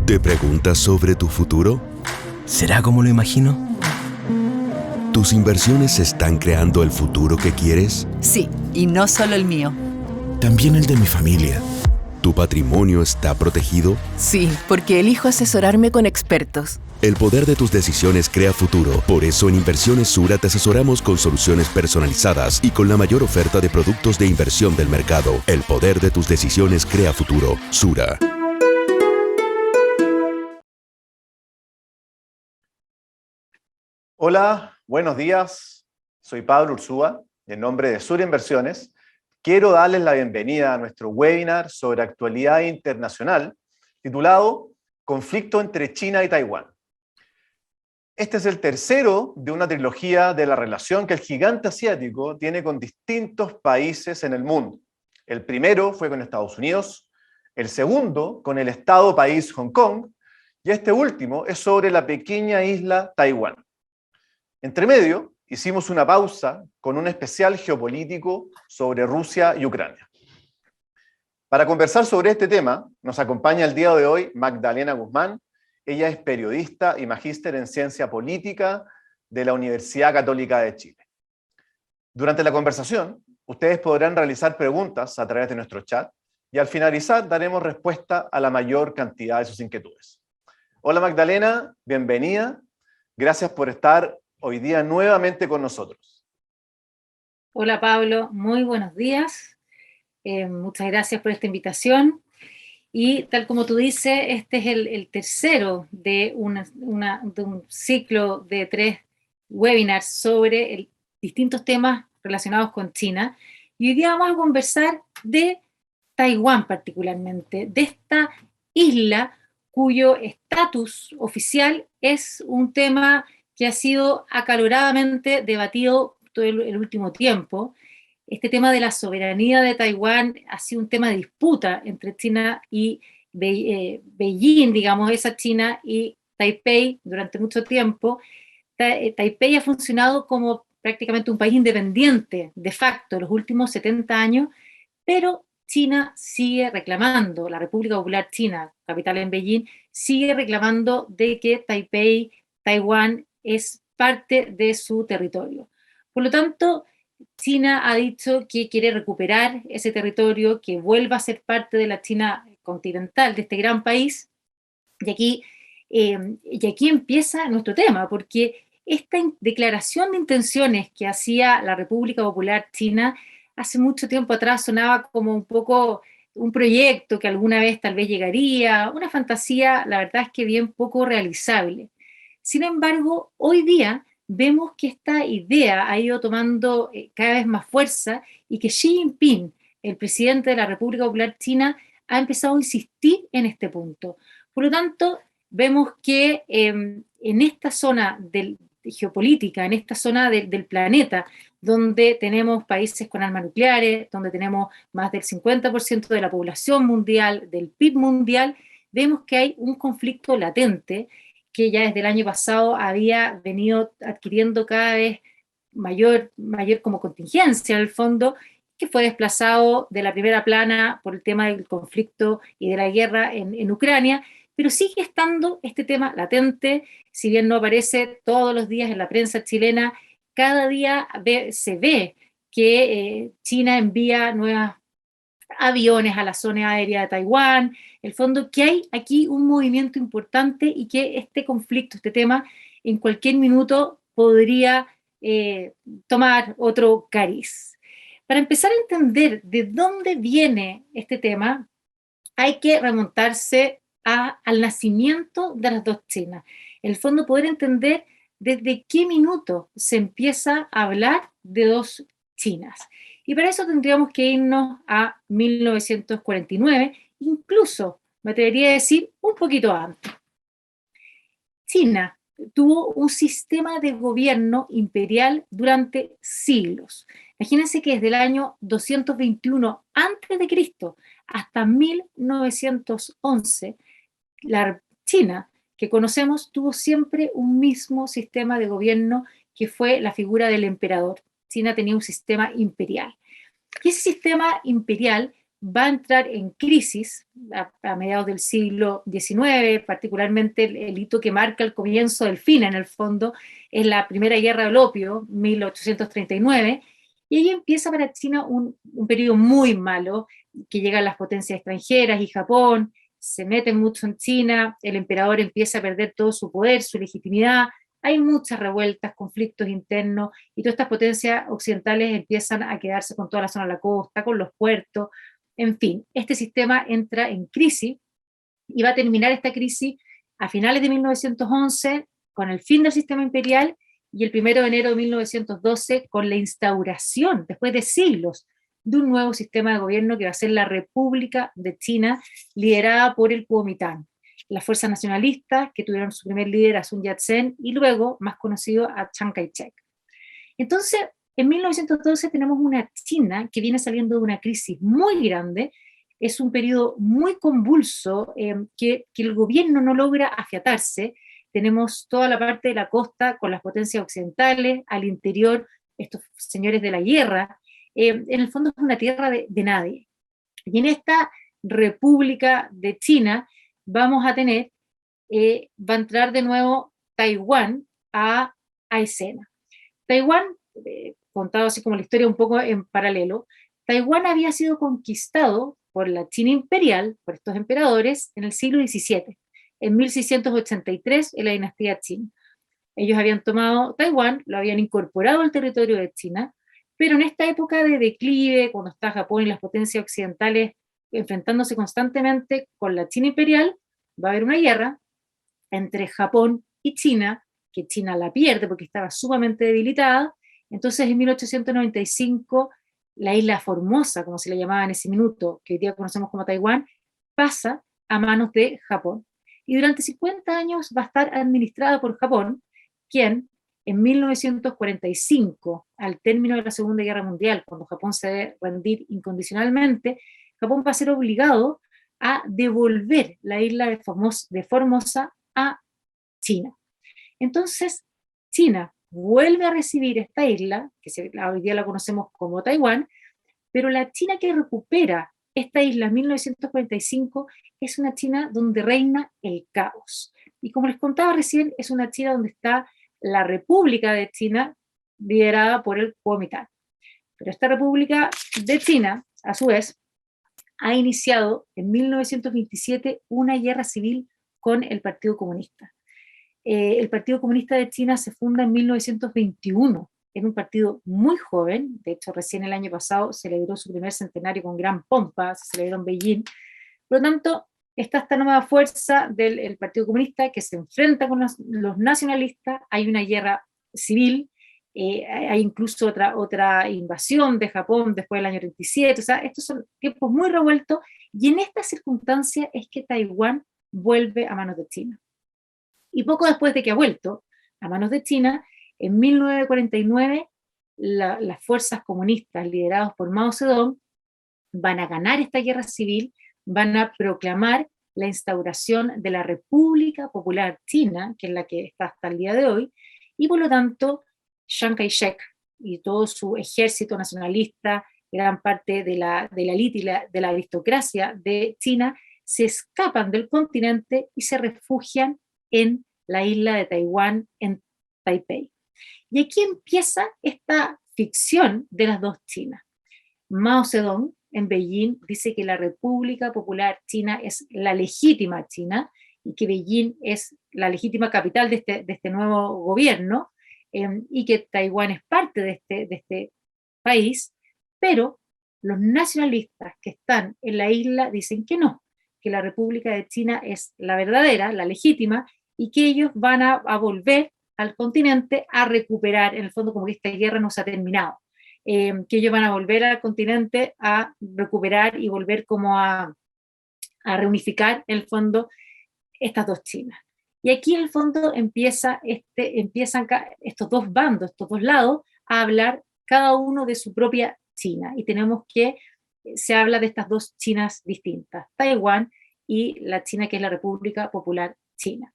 ¿Te preguntas sobre tu futuro? ¿Será como lo imagino? ¿Tus inversiones están creando el futuro que quieres? Sí, y no solo el mío. También el de mi familia. ¿Tu patrimonio está protegido? Sí, porque elijo asesorarme con expertos. El poder de tus decisiones crea futuro. Por eso en Inversiones Sura te asesoramos con soluciones personalizadas y con la mayor oferta de productos de inversión del mercado. El poder de tus decisiones crea futuro. Sura. Hola, buenos días. Soy Pablo Ursúa, en nombre de Sura Inversiones. Quiero darles la bienvenida a nuestro webinar sobre actualidad internacional, titulado Conflicto entre China y Taiwán. Este es el tercero de una trilogía de la relación que el gigante asiático tiene con distintos países en el mundo. El primero fue con Estados Unidos, el segundo con el Estado-país Hong Kong, y este último es sobre la pequeña isla Taiwán. Entre medio, hicimos una pausa con un especial geopolítico sobre Rusia y Ucrania. Para conversar sobre este tema, nos acompaña el día de hoy Magdalena Guzmán. Ella es periodista y magíster en Ciencia Política de la Universidad Católica de Chile. Durante la conversación, ustedes podrán realizar preguntas a través de nuestro chat y al finalizar daremos respuesta a la mayor cantidad de sus inquietudes. Hola Magdalena, bienvenida. Gracias por estar hoy día nuevamente con nosotros. Hola Pablo, muy buenos días. Muchas gracias por esta invitación. Y tal como tú dices, este es el tercero de un ciclo de 3 webinars sobre distintos temas relacionados con China. Y hoy día vamos a conversar de Taiwán particularmente, de esta isla cuyo estatus oficial es un tema que ha sido acaloradamente debatido todo el último tiempo. Este tema de la soberanía de Taiwán ha sido un tema de disputa entre China y Beijing, digamos, esa China y Taipei durante mucho tiempo. Taipei ha funcionado como prácticamente un país independiente de facto los últimos 70 años, pero China sigue reclamando, la República Popular China, capital en Beijing, sigue reclamando de que Taipei, Taiwán, es parte de su territorio. Por lo tanto, China ha dicho que quiere recuperar ese territorio, que vuelva a ser parte de la China continental, de este gran país. Y aquí empieza nuestro tema, porque esta declaración de intenciones que hacía la República Popular China hace mucho tiempo atrás sonaba como un poco un proyecto que alguna vez tal vez llegaría, una fantasía, la verdad es que bien poco realizable. Sin embargo, hoy día vemos que esta idea ha ido tomando cada vez más fuerza y que Xi Jinping, el presidente de la República Popular China, ha empezado a insistir en este punto. Por lo tanto, vemos que en esta zona geopolítica, en esta zona del planeta, donde tenemos países con armas nucleares, donde tenemos más del 50% de la población mundial, del PIB mundial, vemos que hay un conflicto latente que ya desde el año pasado había venido adquiriendo cada vez mayor como contingencia en el fondo, que fue desplazado de la primera plana por el tema del conflicto y de la guerra en Ucrania, pero sigue estando este tema latente, si bien no aparece todos los días en la prensa chilena, cada día se ve que China envía nuevos aviones a la zona aérea de Taiwán, el fondo que hay aquí un movimiento importante y que este conflicto, este tema, en cualquier minuto podría tomar otro cariz. Para empezar a entender de dónde viene este tema, hay que remontarse al nacimiento de las dos Chinas. En el fondo, poder entender desde qué minuto se empieza a hablar de dos Chinas. Y para eso tendríamos que irnos a 1949, incluso, me atrevería a decir, un poquito antes. China tuvo un sistema de gobierno imperial durante siglos. Imagínense que desde el año 221 a.C. hasta 1911, la China que conocemos tuvo siempre un mismo sistema de gobierno que fue la figura del emperador. China tenía un sistema imperial. Y ese sistema imperial va a entrar en crisis a mediados del siglo XIX, particularmente el hito que marca el comienzo del fin, en el fondo, es la Primera Guerra del Opio, 1839, y ahí empieza para China un periodo muy malo, que llegan las potencias extranjeras y Japón, se meten mucho en China, el emperador empieza a perder todo su poder, su legitimidad, hay muchas revueltas, conflictos internos, y todas estas potencias occidentales empiezan a quedarse con toda la zona de la costa, con los puertos, en fin, este sistema entra en crisis y va a terminar esta crisis a finales de 1911 con el fin del sistema imperial y el 1 de enero de 1912 con la instauración, después de siglos, de un nuevo sistema de gobierno que va a ser la República de China, liderada por el Kuomintang, las fuerzas nacionalistas que tuvieron su primer líder a Sun Yat-sen y luego, más conocido, a Chiang Kai-shek. Entonces, en 1912 tenemos una China que viene saliendo de una crisis muy grande, es un periodo muy convulso, que el gobierno no logra afiatarse, tenemos toda la parte de la costa con las potencias occidentales, al interior estos señores de la guerra, en el fondo es una tierra de nadie. Y en esta República de China vamos a tener, va a entrar de nuevo Taiwán a escena. Taiwán, contado así como la historia un poco en paralelo, Taiwán había sido conquistado por la China imperial, por estos emperadores, en el siglo XVII, en 1683, en la dinastía Qing. Ellos habían tomado Taiwán, lo habían incorporado al territorio de China, pero en esta época de declive, cuando está Japón y las potencias occidentales enfrentándose constantemente con la China imperial, va a haber una guerra entre Japón y China, que China la pierde porque estaba sumamente debilitada. Entonces en 1895 la isla Formosa, como se le llamaba en ese minuto, que hoy día conocemos como Taiwán, pasa a manos de Japón. Y durante 50 años va a estar administrada por Japón, quien en 1945, al término de la Segunda Guerra Mundial, cuando Japón se debe rendir incondicionalmente, Japón va a ser obligado a devolver la isla de Formosa a China. Entonces, China vuelve a recibir esta isla, que hoy día la conocemos como Taiwán, pero la China que recupera esta isla en 1945 es una China donde reina el caos. Y como les contaba recién, es una China donde está la República de China, liderada por el Kuomintang. Pero esta República de China, a su vez, ha iniciado en 1927 una guerra civil con el Partido Comunista. El Partido Comunista de China se funda en 1921, era un partido muy joven, de hecho recién el año pasado celebró su primer centenario con gran pompa, se celebró en Beijing, por lo tanto está esta nueva fuerza del Partido Comunista que se enfrenta con los nacionalistas, hay una guerra civil, hay incluso otra invasión de Japón después del año 37, o sea, estos son tiempos muy revueltos, y en esta circunstancia es que Taiwán vuelve a manos de China. Y poco después de que ha vuelto a manos de China, en 1949, las fuerzas comunistas lideradas por Mao Zedong van a ganar esta guerra civil, van a proclamar la instauración de la República Popular China, que es la que está hasta el día de hoy, y por lo tanto Chiang Kai-shek y todo su ejército nacionalista, gran parte de la élite y de la aristocracia de China, se escapan del continente y se refugian en la isla de Taiwán, en Taipei. Y aquí empieza esta ficción de las dos Chinas. Mao Zedong en Beijing dice que la República Popular China es la legítima China y que Beijing es la legítima capital de este nuevo gobierno, y que Taiwán es parte de este país, pero los nacionalistas que están en la isla dicen que no, que la República de China es la verdadera, la legítima, y que ellos van a volver al continente a recuperar, en el fondo como que esta guerra no se ha terminado, que ellos van a volver al continente a recuperar y volver como a reunificar en el fondo estas dos Chinas. Y aquí en el fondo empiezan estos dos bandos, estos dos lados, a hablar cada uno de su propia China, y tenemos que se habla de estas dos Chinas distintas, Taiwán y la China que es la República Popular China.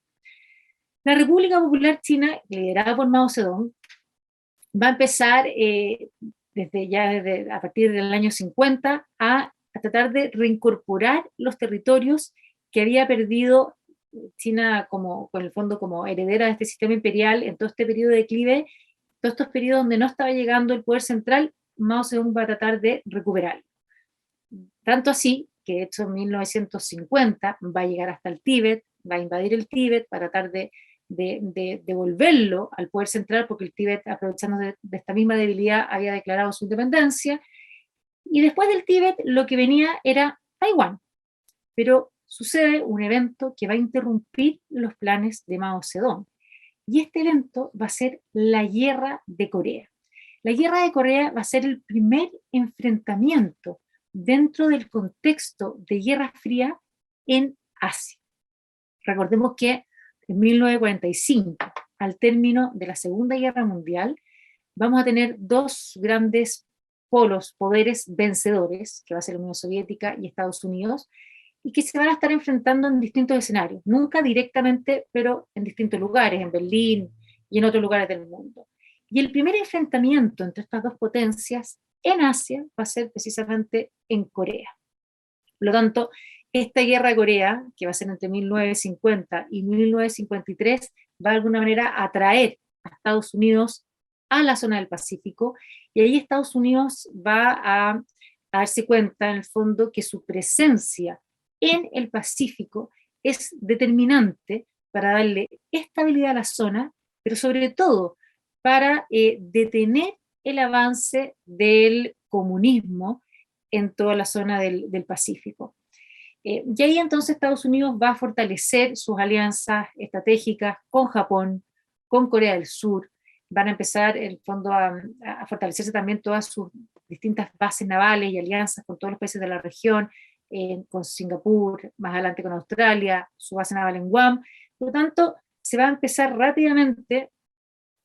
La República Popular China, liderada por Mao Zedong, va a empezar a partir del año 50 a a tratar de reincorporar los territorios que había perdido China como, con el fondo, como heredera de este sistema imperial en todo este periodo de declive, todos estos periodos donde no estaba llegando el poder central. Mao Zedong va a tratar de recuperarlo. Tanto así que, de hecho, en 1950 va a llegar hasta el Tíbet, va a invadir el Tíbet para tratar de devolverlo al poder central, porque el Tíbet, aprovechando de esta misma debilidad, había declarado su independencia. Y después del Tíbet, lo que venía era Taiwán. Pero sucede un evento que va a interrumpir los planes de Mao Zedong. Y este evento va a ser la Guerra de Corea. La Guerra de Corea va a ser el primer enfrentamiento dentro del contexto de Guerra Fría en Asia. Recordemos que en 1945, al término de la Segunda Guerra Mundial, vamos a tener dos grandes poderes vencedores, que va a ser la Unión Soviética y Estados Unidos, y que se van a estar enfrentando en distintos escenarios, nunca directamente, pero en distintos lugares, en Berlín y en otros lugares del mundo. Y el primer enfrentamiento entre estas dos potencias en Asia va a ser precisamente en Corea. Por lo tanto, esta guerra de Corea, que va a ser entre 1950 y 1953, va de alguna manera a atraer a Estados Unidos a la zona del Pacífico, y ahí Estados Unidos va a darse cuenta, en el fondo, que su presencia en el Pacífico es determinante para darle estabilidad a la zona, pero sobre todo para detener el avance del comunismo en toda la zona del Pacífico. Y ahí entonces Estados Unidos va a fortalecer sus alianzas estratégicas con Japón, con Corea del Sur, van a empezar en el fondo a fortalecerse también todas sus distintas bases navales y alianzas con todos los países de la región, con Singapur, más adelante con Australia, su base naval en Guam. Por lo tanto, se va a empezar rápidamente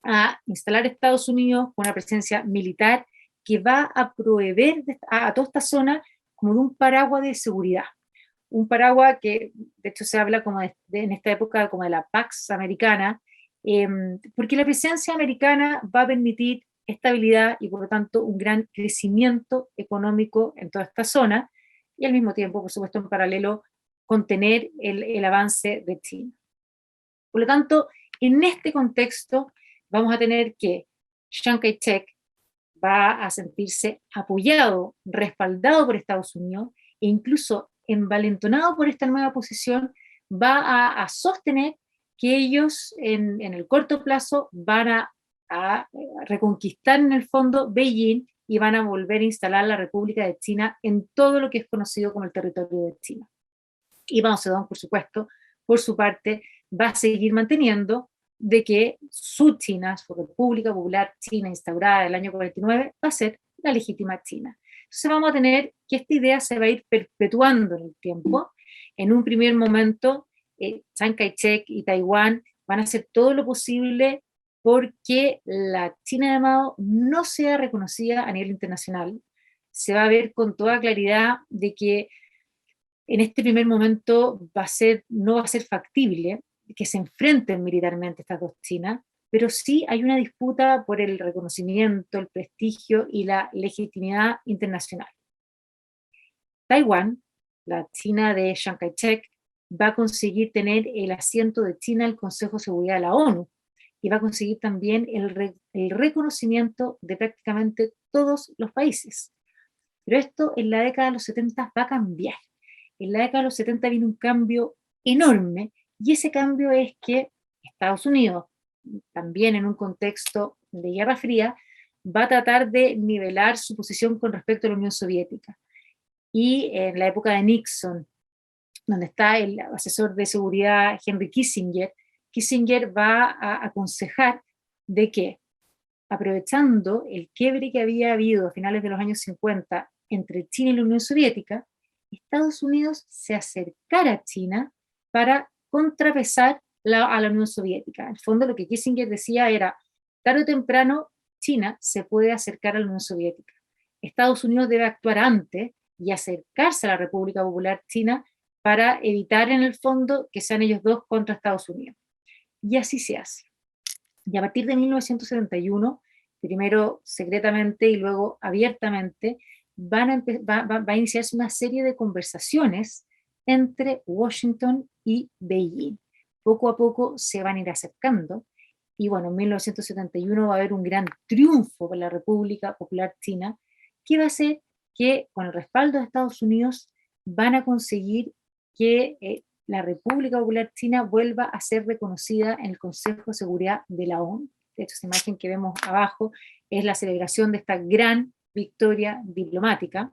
a instalar Estados Unidos con una presencia militar que va a proveer a toda esta zona como de un paraguas de seguridad. Un paraguas que, de hecho, se habla como en esta época como de la Pax americana, porque la presencia americana va a permitir estabilidad y, por lo tanto, un gran crecimiento económico en toda esta zona, y al mismo tiempo, por supuesto, en paralelo, contener el avance de China. Por lo tanto, en este contexto, vamos a tener que Chiang Kai-shek va a sentirse apoyado, respaldado por Estados Unidos, e incluso envalentonado por esta nueva posición, va a sostener que ellos en el corto plazo van a reconquistar en el fondo Beijing y van a volver a instalar la República de China en todo lo que es conocido como el territorio de China. Y Mao Zedong, por supuesto, por su parte, va a seguir manteniendo de que su China, su República Popular China instaurada en el año 49, va a ser la legítima China. Entonces vamos a tener que esta idea se va a ir perpetuando en el tiempo. En un primer momento, Chiang Kai-shek y Taiwán van a hacer todo lo posible porque la China de Mao no sea reconocida a nivel internacional. Se va a ver con toda claridad de que en este primer momento no va a ser factible que se enfrenten militarmente estas dos Chinas, pero sí hay una disputa por el reconocimiento, el prestigio y la legitimidad internacional. Taiwán, la China de Chiang Kai-shek, va a conseguir tener el asiento de China en el Consejo de Seguridad de la ONU, y va a conseguir también el reconocimiento de prácticamente todos los países. Pero esto en la década de los 70 va a cambiar. En la década de los 70 viene un cambio enorme, y ese cambio es que Estados Unidos, también en un contexto de Guerra Fría, va a tratar de nivelar su posición con respecto a la Unión Soviética. Y en la época de Nixon, donde está el asesor de seguridad Henry Kissinger, Kissinger va a aconsejar de que, aprovechando el quiebre que había habido a finales de los años 50 entre China y la Unión Soviética, Estados Unidos se acercara a China para contrapesar a la Unión Soviética. En el fondo, lo que Kissinger decía era, tarde o temprano, China se puede acercar a la Unión Soviética. Estados Unidos debe actuar antes y acercarse a la República Popular China para evitar, en el fondo, que sean ellos dos contra Estados Unidos. Y así se hace. Y a partir de 1971, primero secretamente y luego abiertamente, va a iniciarse una serie de conversaciones entre Washington y Beijing. Poco a poco se van a ir acercando, y bueno, en 1971 va a haber un gran triunfo para la República Popular China, que va a hacer que, con el respaldo de Estados Unidos, van a conseguir que la República Popular China vuelva a ser reconocida en el Consejo de Seguridad de la ONU. De hecho, esa imagen que vemos abajo es la celebración de esta gran victoria diplomática.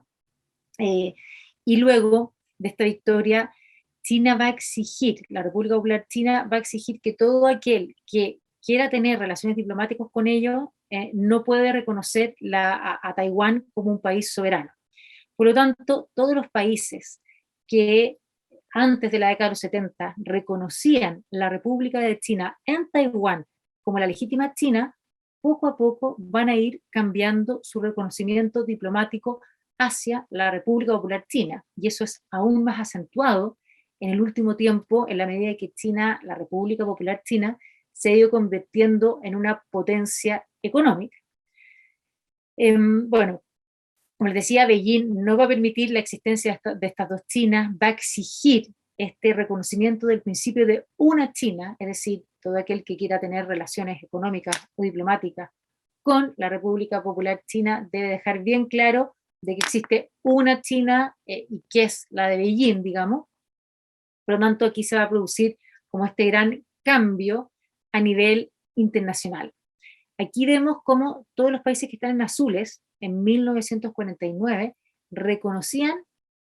Y luego de esta victoria, China va a exigir, la República Popular China va a exigir que todo aquel que quiera tener relaciones diplomáticas con ellos no puede reconocer a Taiwán como un país soberano. Por lo tanto, todos los países que antes de la década de los 70 reconocían la República de China en Taiwán como la legítima China, poco a poco van a ir cambiando su reconocimiento diplomático hacia la República Popular China, y eso es aún más acentuado en el último tiempo, en la medida que China, la República Popular China, se ha ido convirtiendo en una potencia económica. Bueno, como les decía, Beijing no va a permitir la existencia de estas dos Chinas, va a exigir este reconocimiento del principio de una China, es decir, todo aquel que quiera tener relaciones económicas o diplomáticas con la República Popular China debe dejar bien claro de que existe una China y que es la de Beijing, digamos. Por lo tanto, aquí se va a producir como este gran cambio a nivel internacional. Aquí vemos cómo todos los países que están en azules, en 1949, reconocían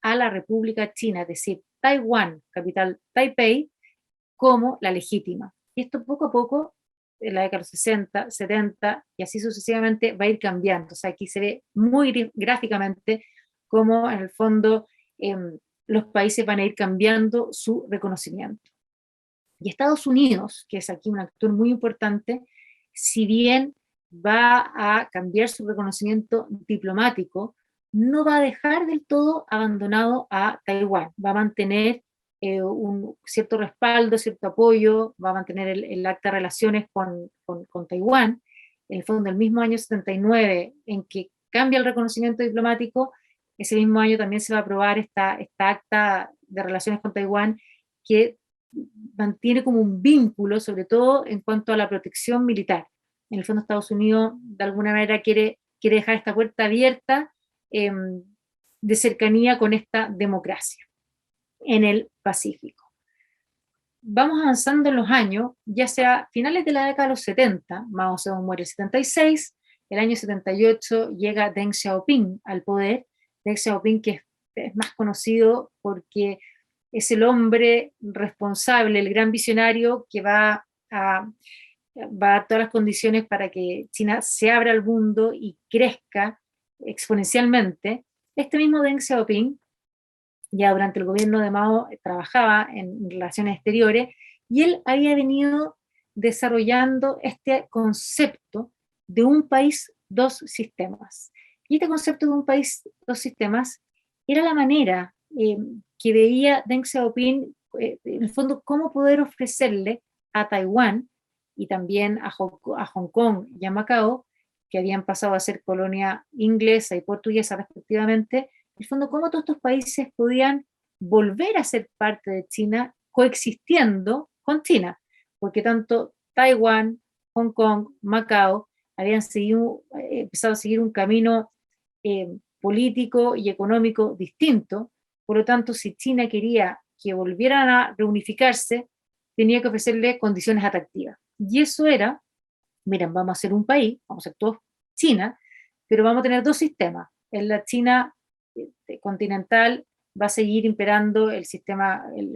a la República China, es decir, Taiwán, capital Taipei, como la legítima. Y esto poco a poco, en la década de los 60, 70, y así sucesivamente, va a ir cambiando. O sea, aquí se ve muy gráficamente cómo, en el fondo, los países van a ir cambiando su reconocimiento. Y Estados Unidos, que es aquí un actor muy importante, si bien va a cambiar su reconocimiento diplomático, no va a dejar del todo abandonado a Taiwán, va a mantener un cierto respaldo, cierto apoyo, va a mantener el acta de relaciones con Taiwán. En el fondo, el mismo año 79 en que cambia el reconocimiento diplomático, ese mismo año también se va a aprobar esta acta de relaciones con Taiwán, que mantiene como un vínculo, sobre todo en cuanto a la protección militar. En el fondo, Estados Unidos de alguna manera quiere dejar esta puerta abierta de cercanía con esta democracia en el Pacífico. Vamos avanzando en los años, ya sea finales de la década de los 70, Mao Zedong muere el 76, el año 78 llega Deng Xiaoping al poder. Deng Xiaoping, que es más conocido porque es el hombre responsable, el gran visionario que va a dar todas las condiciones para que China se abra al mundo y crezca exponencialmente. Este mismo Deng Xiaoping, ya durante el gobierno de Mao, trabajaba en relaciones exteriores, y él había venido desarrollando este concepto de un país, dos sistemas. Y este concepto de un país, dos sistemas, era la manera que veía Deng Xiaoping, en el fondo, cómo poder ofrecerle a Taiwán y también a Hong Kong y a Macao, que habían pasado a ser colonia inglesa y portuguesa respectivamente, en el fondo, cómo todos estos países podían volver a ser parte de China coexistiendo con China, porque tanto Taiwán, Hong Kong, Macao habían empezado a seguir un camino político y económico distinto. Por lo tanto, si China quería que volvieran a reunificarse, tenía que ofrecerle condiciones atractivas. Y eso era, miren, vamos a ser un país, vamos a ser todos China, pero vamos a tener dos sistemas. En la China continental va a seguir imperando el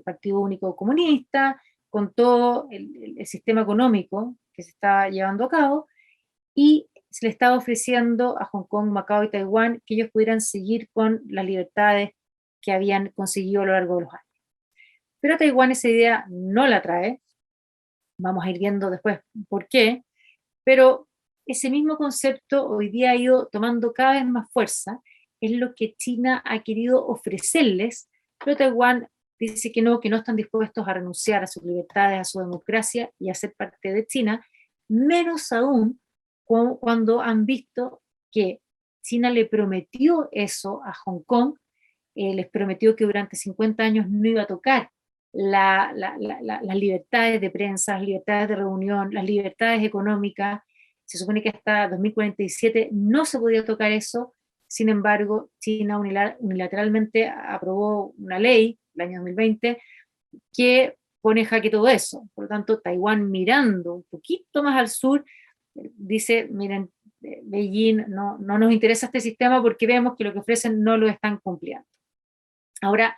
Partido Único Comunista, con todo el sistema económico que se está llevando a cabo, y se le estaba ofreciendo a Hong Kong, Macao y Taiwán que ellos pudieran seguir con las libertades que habían conseguido a lo largo de los años. Pero a Taiwán esa idea no la trae, vamos a ir viendo después por qué, pero ese mismo concepto hoy día ha ido tomando cada vez más fuerza, es lo que China ha querido ofrecerles, pero Taiwán dice que no están dispuestos a renunciar a sus libertades, a su democracia y a ser parte de China, menos aún cuando han visto que China le prometió eso a Hong Kong, les prometió que durante 50 años no iba a tocar las libertades de prensa, las libertades de reunión, las libertades económicas. Se supone que hasta 2047 no se podía tocar eso. Sin embargo, China unilateralmente aprobó una ley, el año 2020, que pone en jaque todo eso. Por lo tanto, Taiwán, mirando un poquito más al sur, dice, miren, Beijing, no nos interesa este sistema porque vemos que lo que ofrecen no lo están cumpliendo. Ahora,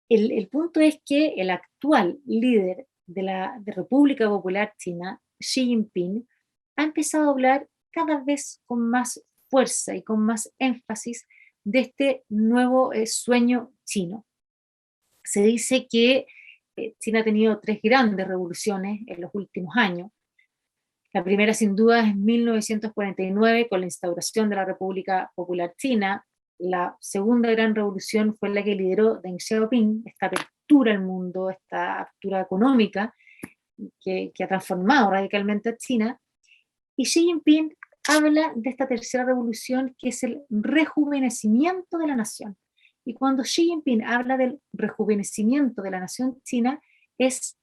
el punto es que el actual líder de la República Popular China, Xi Jinping, ha empezado a hablar cada vez con más fuerza y con más énfasis de este nuevo sueño chino. Se dice que China ha tenido 3 grandes revoluciones en los últimos años. La primera, sin duda, es 1949, con la instauración de la República Popular China. La segunda gran revolución fue la que lideró Deng Xiaoping, esta apertura al mundo, esta apertura económica que ha transformado radicalmente a China. Y Xi Jinping habla de esta tercera revolución, que es el rejuvenecimiento de la nación. Y cuando Xi Jinping habla del rejuvenecimiento de la nación china, es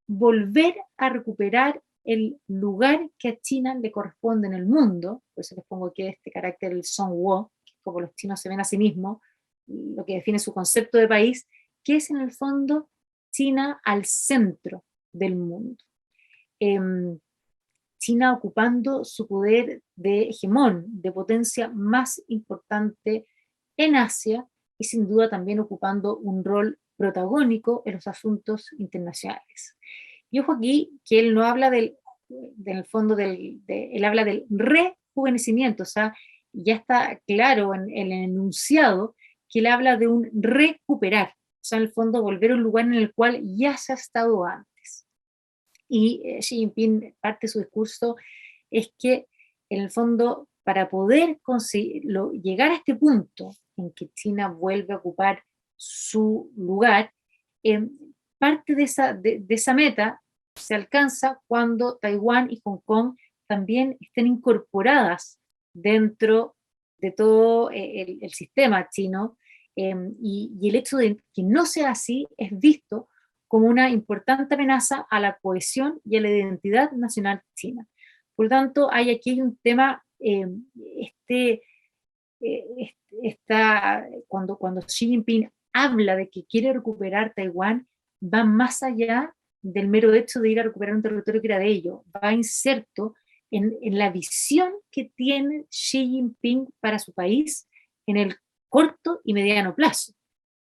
volver a recuperar el lugar que a China le corresponde en el mundo. Por eso les pongo aquí este carácter, el Zhongguo, como los chinos se ven a sí mismos, lo que define su concepto de país, que es en el fondo China al centro del mundo. China ocupando su poder de hegemón, de potencia más importante en Asia, y sin duda también ocupando un rol protagónico en los asuntos internacionales. Y ojo aquí que él no habla él habla del rejuvenecimiento, o sea, ya está claro en el enunciado que él habla de un recuperar, o sea, en el fondo volver a un lugar en el cual ya se ha estado antes. Y Xi Jinping, parte de su discurso es que en el fondo, para poder llegar a este punto en que China vuelve a ocupar su lugar, parte de esa meta se alcanza cuando Taiwán y Hong Kong también estén incorporadas dentro de todo el sistema chino, y el hecho de que no sea así es visto como una importante amenaza a la cohesión y a la identidad nacional china. Por lo tanto, aquí hay un tema, cuando Xi Jinping habla de que quiere recuperar Taiwán, va más allá del mero hecho de ir a recuperar un territorio que era de ellos, va inserto en la visión que tiene Xi Jinping para su país en el corto y mediano plazo,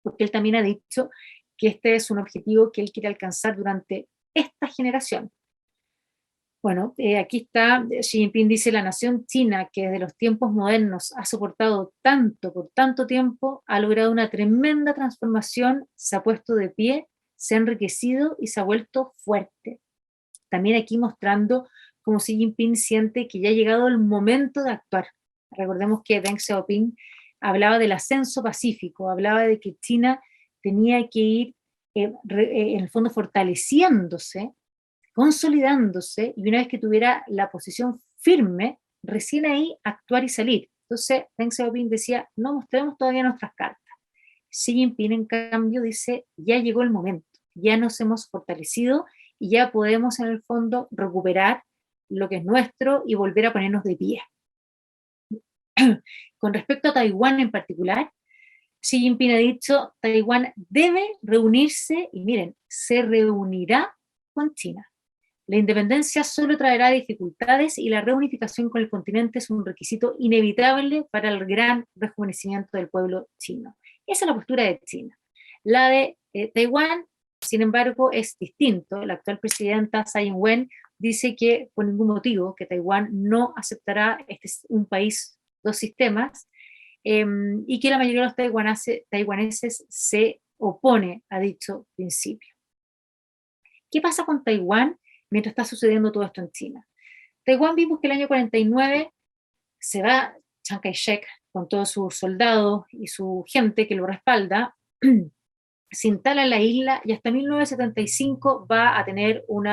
porque él también ha dicho que este es un objetivo que él quiere alcanzar durante esta generación. Bueno, aquí está, Xi Jinping dice: la nación china, que desde los tiempos modernos ha soportado tanto por tanto tiempo, ha logrado una tremenda transformación, se ha puesto de pie, se ha enriquecido y se ha vuelto fuerte. También aquí mostrando cómo Xi Jinping siente que ya ha llegado el momento de actuar. Recordemos que Deng Xiaoping hablaba del ascenso pacífico, hablaba de que China tenía que ir en el fondo fortaleciéndose, consolidándose, y una vez que tuviera la posición firme, recién ahí actuar y salir. Entonces Deng Xiaoping decía: no mostremos todavía nuestras cartas. Xi Jinping, en cambio, dice: ya llegó el momento, ya nos hemos fortalecido y ya podemos en el fondo recuperar lo que es nuestro y volver a ponernos de pie. Con respecto a Taiwán en particular, Xi Jinping ha dicho: Taiwán debe reunirse, y miren, se reunirá con China. La independencia solo traerá dificultades y la reunificación con el continente es un requisito inevitable para el gran rejuvenecimiento del pueblo chino. Esa es la postura de China. La de Taiwán, sin embargo, es distinto. La actual presidenta Tsai Ing-wen dice que por ningún motivo que Taiwán no aceptará un país, dos sistemas, y que la mayoría de los taiwaneses se opone a dicho principio. ¿Qué pasa con Taiwán mientras está sucediendo todo esto en China? Taiwán, vimos que el año 49 se va Chiang Kai-shek con todos sus soldados y su gente que lo respalda, se instala en la isla y hasta 1975 va a tener un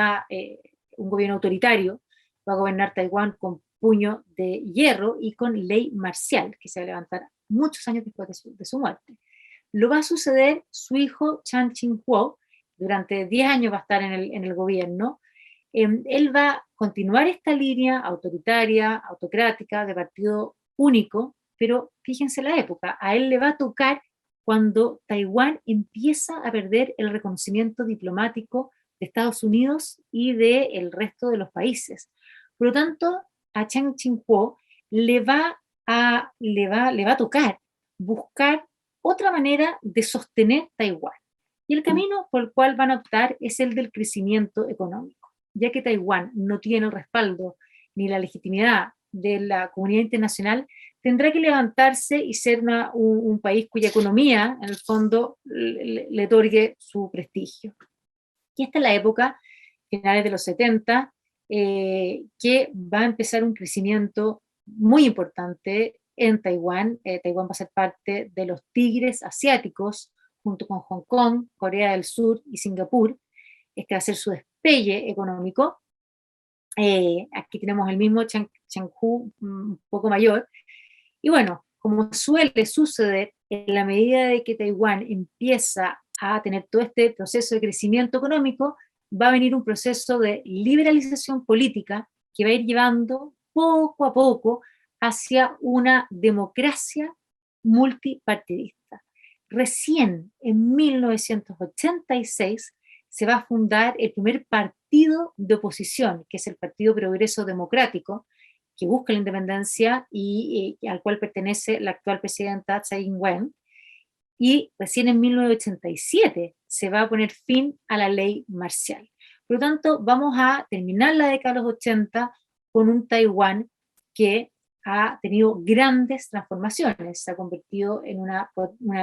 gobierno autoritario, va a gobernar Taiwán con puño de hierro y con ley marcial, que se va a levantar muchos años después de su muerte. Lo va a suceder su hijo Chiang Ching-kuo, durante 10 años va a estar en el gobierno. Él va a continuar esta línea autoritaria, autocrática, de partido único, pero fíjense la época, a él le va a tocar cuando Taiwán empieza a perder el reconocimiento diplomático de Estados Unidos y del resto de los países. Por lo tanto, a Chiang Ching-kuo le va a tocar buscar otra manera de sostener Taiwán. Y el camino por el cual van a optar es el del crecimiento económico, ya que Taiwán no tiene el respaldo ni la legitimidad de la comunidad internacional, tendrá que levantarse y ser un país cuya economía, en el fondo, le otorgue su prestigio. Y esta es la época, finales de los 70, que va a empezar un crecimiento muy importante en Taiwán. Taiwán va a ser parte de los tigres asiáticos, junto con Hong Kong, Corea del Sur y Singapur. Este va a ser su despegue económico. Aquí tenemos el mismo Chengdu, un poco mayor. Y bueno, como suele suceder, en la medida de que Taiwán empieza a tener todo este proceso de crecimiento económico, va a venir un proceso de liberalización política que va a ir llevando poco a poco hacia una democracia multipartidista. Recién en 1986 se va a fundar el primer partido de oposición, que es el Partido Progreso Democrático, que busca la independencia y al cual pertenece la actual presidenta Tsai Ing-wen. Y recién en 1987 se va a poner fin a la ley marcial. Por lo tanto, vamos a terminar la década de los 80 con un Taiwán que ha tenido grandes transformaciones, se ha convertido en una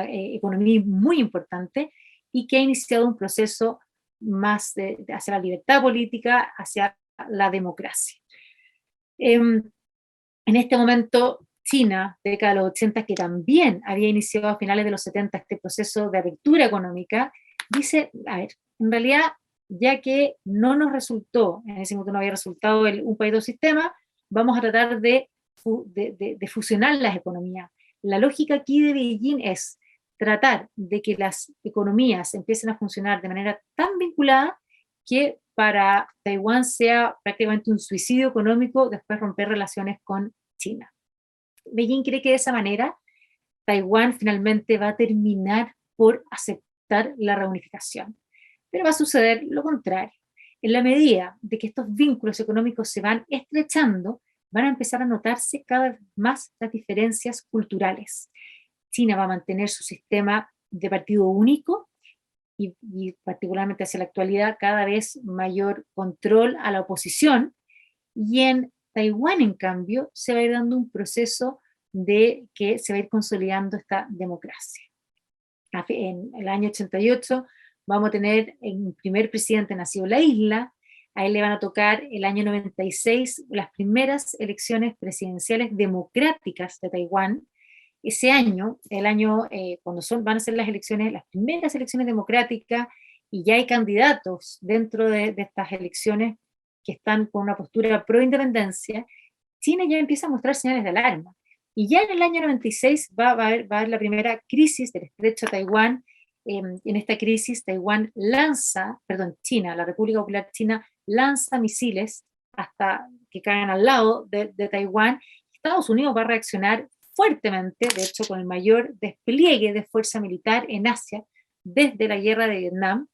economía muy importante y que ha iniciado un proceso más hacia la libertad política, hacia la democracia. En este momento, China, década de los 80, que también había iniciado a finales de los 70 este proceso de apertura económica, dice, a ver, en realidad, ya que no nos resultó, en ese momento no había resultado un país dos sistemas, vamos a tratar de fusionar las economías. La lógica aquí de Beijing es tratar de que las economías empiecen a funcionar de manera tan vinculada que para Taiwán sea prácticamente un suicidio económico después romper relaciones con China. Beijing cree que de esa manera Taiwán finalmente va a terminar por aceptar la reunificación. Pero va a suceder lo contrario. En la medida de que estos vínculos económicos se van estrechando, van a empezar a notarse cada vez más las diferencias culturales. China va a mantener su sistema de partido único y particularmente hacia la actualidad cada vez mayor control a la oposición, y en Taiwán, en cambio, se va a ir dando un proceso de que se va a ir consolidando esta democracia. En el año 88 vamos a tener un primer presidente nacido en la isla. A él le van a tocar el año 96 las primeras elecciones presidenciales democráticas de Taiwán. Ese año, cuando van a ser las primeras elecciones democráticas, y ya hay candidatos dentro de estas elecciones que están con una postura pro independencia, China ya empieza a mostrar señales de alarma. Y ya en el año 96 va a haber la primera crisis del estrecho de Taiwán. En esta crisis, China, la República Popular China, lanza misiles hasta que caen al lado de Taiwán. Estados Unidos va a reaccionar fuertemente, de hecho con el mayor despliegue de fuerza militar en Asia desde la guerra de Vietnam.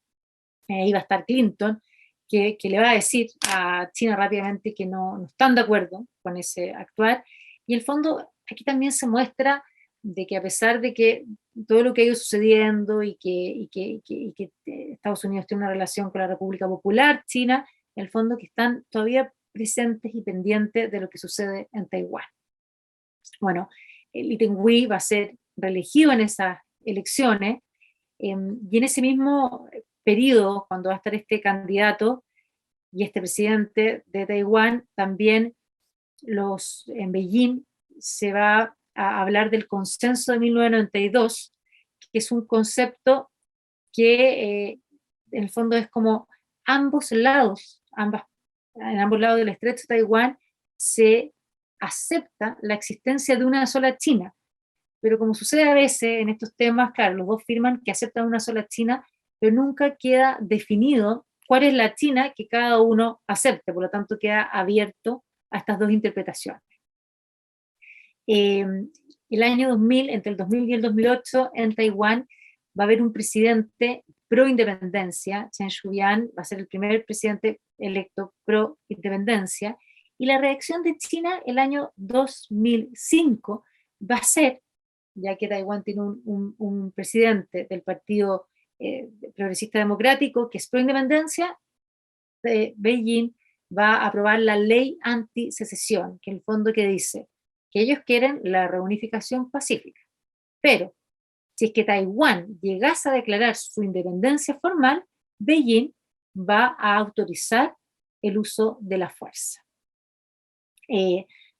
Ahí va a estar Clinton, que le va a decir a China rápidamente que no están de acuerdo con ese actuar. Y en el fondo, aquí también se muestra de que a pesar de que todo lo que ha ido sucediendo y que Estados Unidos tiene una relación con la República Popular China, en el fondo que están todavía presentes y pendientes de lo que sucede en Taiwán. Bueno, Lee Teng-hui va a ser reelegido en esas elecciones, y en ese mismo periodo, cuando va a estar este candidato y este presidente de Taiwán, también en Beijing se va a hablar del consenso de 1992, que es un concepto que en el fondo es como en ambos lados del estrecho de Taiwán se acepta la existencia de una sola China. Pero como sucede a veces en estos temas, claro, los dos firman que aceptan una sola China, pero nunca queda definido cuál es la China que cada uno acepte, por lo tanto queda abierto a estas dos interpretaciones. El año 2000, entre el 2000 y el 2008, en Taiwán va a haber un presidente pro-independencia, Chen Shui-bian va a ser el primer presidente electo pro-independencia, y la reacción de China el año 2005 va a ser, ya que Taiwán tiene un presidente del Partido Progresista Democrático que es pro-independencia, Beijing va a aprobar la ley anti-secesión, que en el fondo que dice que ellos quieren la reunificación pacífica. Pero si es que Taiwán llegase a declarar su independencia formal, Beijing va a autorizar el uso de la fuerza.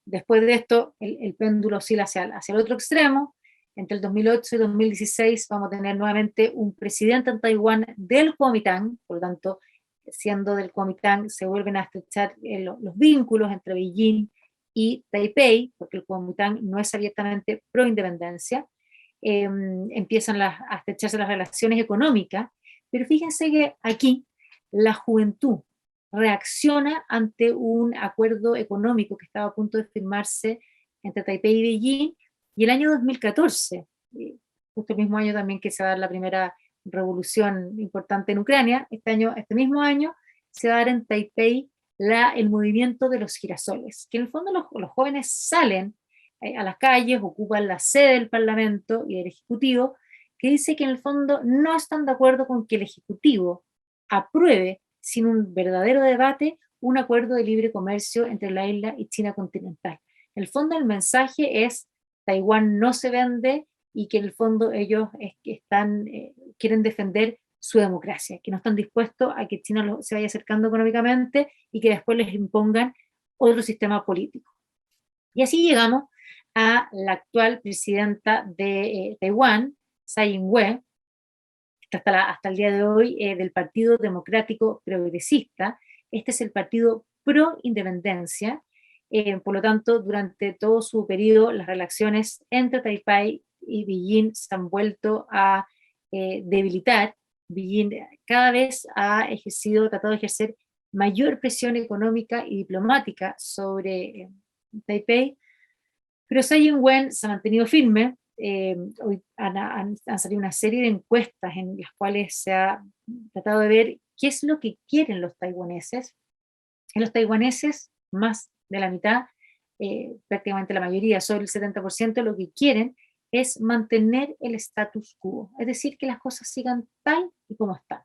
Después de esto, el péndulo oscila hacia el otro extremo. Entre el 2008 y 2016 vamos a tener nuevamente un presidente en Taiwán del Kuomintang, por lo tanto, siendo del Kuomintang, se vuelven a estrechar los vínculos entre Beijing y Taipei, porque el Kuomintang no es abiertamente pro-independencia. Empiezan a estrecharse las relaciones económicas, pero fíjense que aquí la juventud reacciona ante un acuerdo económico que estaba a punto de firmarse entre Taipei y Beijing, y el año 2014, justo el mismo año también que se va a dar la primera revolución importante en Ucrania, este mismo año se va a dar en Taipei el movimiento de los girasoles, que en el fondo los jóvenes salen a las calles, ocupan la sede del Parlamento y del Ejecutivo, que dice que en el fondo no están de acuerdo con que el Ejecutivo apruebe, sin un verdadero debate, un acuerdo de libre comercio entre la isla y China continental. En el fondo el mensaje es Taiwán no se vende y que en el fondo ellos quieren defender su democracia, que no están dispuestos a que China se vaya acercando económicamente y que después les impongan otro sistema político. Y así llegamos a la actual presidenta de Taiwán, Tsai Ing-wen, hasta el día de hoy del Partido Democrático Progresista. Este es el partido pro-independencia. Por lo tanto, durante todo su periodo, las relaciones entre Taipei y Beijing se han vuelto a debilitar. Beijing cada vez ha tratado de ejercer mayor presión económica y diplomática sobre Taipei, pero Tsai Ing-wen se ha mantenido firme. Hoy han salido una serie de encuestas en las cuales se ha tratado de ver qué es lo que quieren los taiwaneses. Y los taiwaneses, más de la mitad, prácticamente la mayoría, sobre el 70%, lo que quieren es mantener el status quo, es decir, que las cosas sigan tal y como están.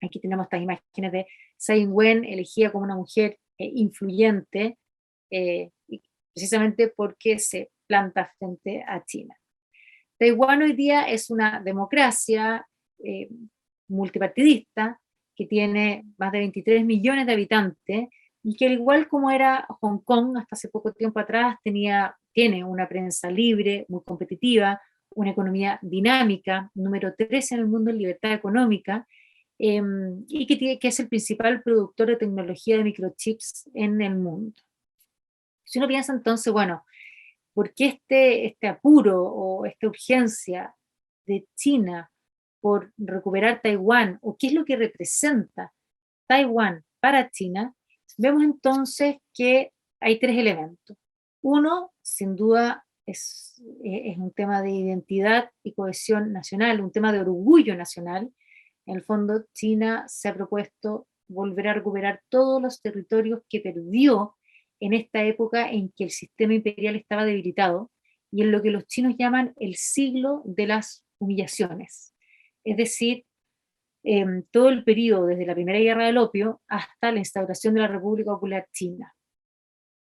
Aquí tenemos estas imágenes de Tsai Ing-wen elegida como una mujer influyente, precisamente porque se planta frente a China. Taiwán hoy día es una democracia multipartidista que tiene más de 23 millones de habitantes y que al igual como era Hong Kong hasta hace poco tiempo atrás, tiene una prensa libre, muy competitiva, una economía dinámica, número 3 en el mundo en libertad económica, y que es el principal productor de tecnología de microchips en el mundo. Si uno piensa entonces, bueno, ¿por qué este apuro o esta urgencia de China por recuperar Taiwán? ¿O qué es lo que representa Taiwán para China? Vemos entonces que hay tres elementos. Uno, sin duda, es un tema de identidad y cohesión nacional, un tema de orgullo nacional. En el fondo, China se ha propuesto volver a recuperar todos los territorios que perdió en esta época en que el sistema imperial estaba debilitado y en lo que los chinos llaman el siglo de las humillaciones. Es decir, todo el periodo desde la Primera Guerra del Opio hasta la instauración de la República Popular China,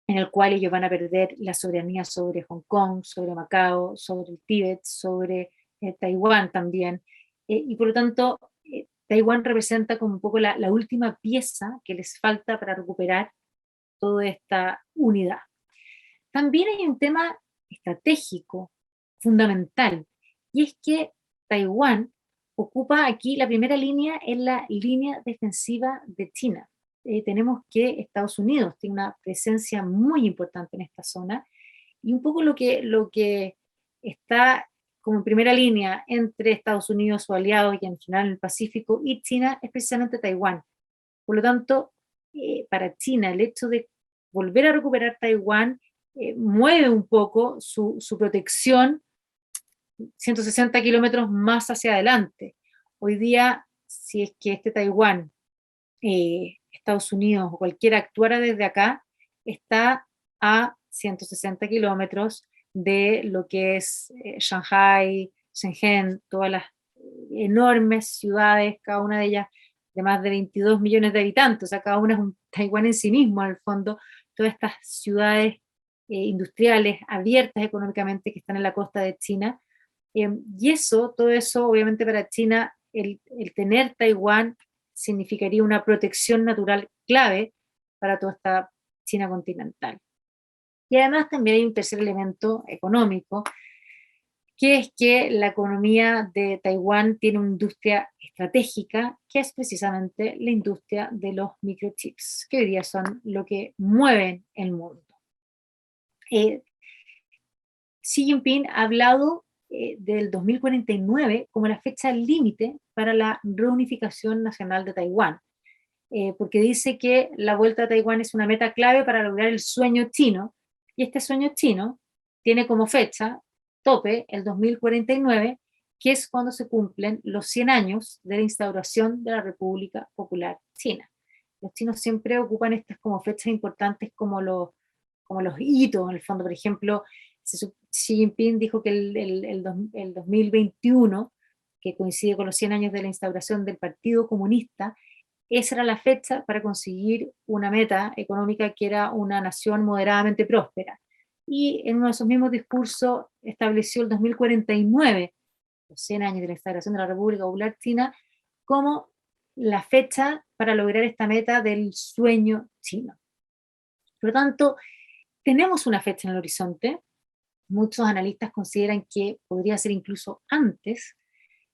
en el cual ellos van a perder la soberanía sobre Hong Kong, sobre Macao, sobre el Tíbet, sobre Taiwán también, y por lo tanto Taiwán representa como un poco la última pieza que les falta para recuperar toda esta unidad. También hay un tema estratégico fundamental, y es que Taiwán ocupa aquí la primera línea en la línea defensiva de China. tenemos que Estados Unidos tiene una presencia muy importante en esta zona, y un poco lo que está como en primera línea entre Estados Unidos, su aliado, y en general el Pacífico, y China, es precisamente Taiwán. Por lo tanto, para China, el hecho de volver a recuperar Taiwán mueve un poco su protección 160 kilómetros más hacia adelante. Hoy día, si es que Taiwán, Estados Unidos o cualquiera actuara desde acá, está a 160 kilómetros de lo que es Shanghai, Shenzhen, todas las enormes ciudades, cada una de ellas de más de 22 millones de habitantes, o sea, cada una es un Taiwán en sí mismo, en el fondo, todas estas ciudades industriales, abiertas económicamente, que están en la costa de China, y todo eso, obviamente para China, el tener Taiwán significaría una protección natural clave para toda esta China continental. Y además también hay un tercer elemento económico, que es que la economía de Taiwán tiene una industria estratégica, que es precisamente la industria de los microchips, que hoy día son lo que mueven el mundo. Xi Jinping ha hablado del 2049 como la fecha límite para la reunificación nacional de Taiwán, porque dice que la vuelta a Taiwán es una meta clave para lograr el sueño chino, y este sueño chino tiene como fecha tope el 2049, que es cuando se cumplen los 100 años de la instauración de la República Popular China. Los chinos siempre ocupan estas como fechas importantes como los hitos, en el fondo. Por ejemplo, Xi Jinping dijo que el 2021, que coincide con los 100 años de la instauración del Partido Comunista, esa era la fecha para conseguir una meta económica que era una nación moderadamente próspera. Y en uno de esos mismos discursos estableció el 2049, los 100 años de la instauración de la República Popular China, como la fecha para lograr esta meta del sueño chino. Por lo tanto, tenemos una fecha en el horizonte. Muchos analistas consideran que podría ser incluso antes.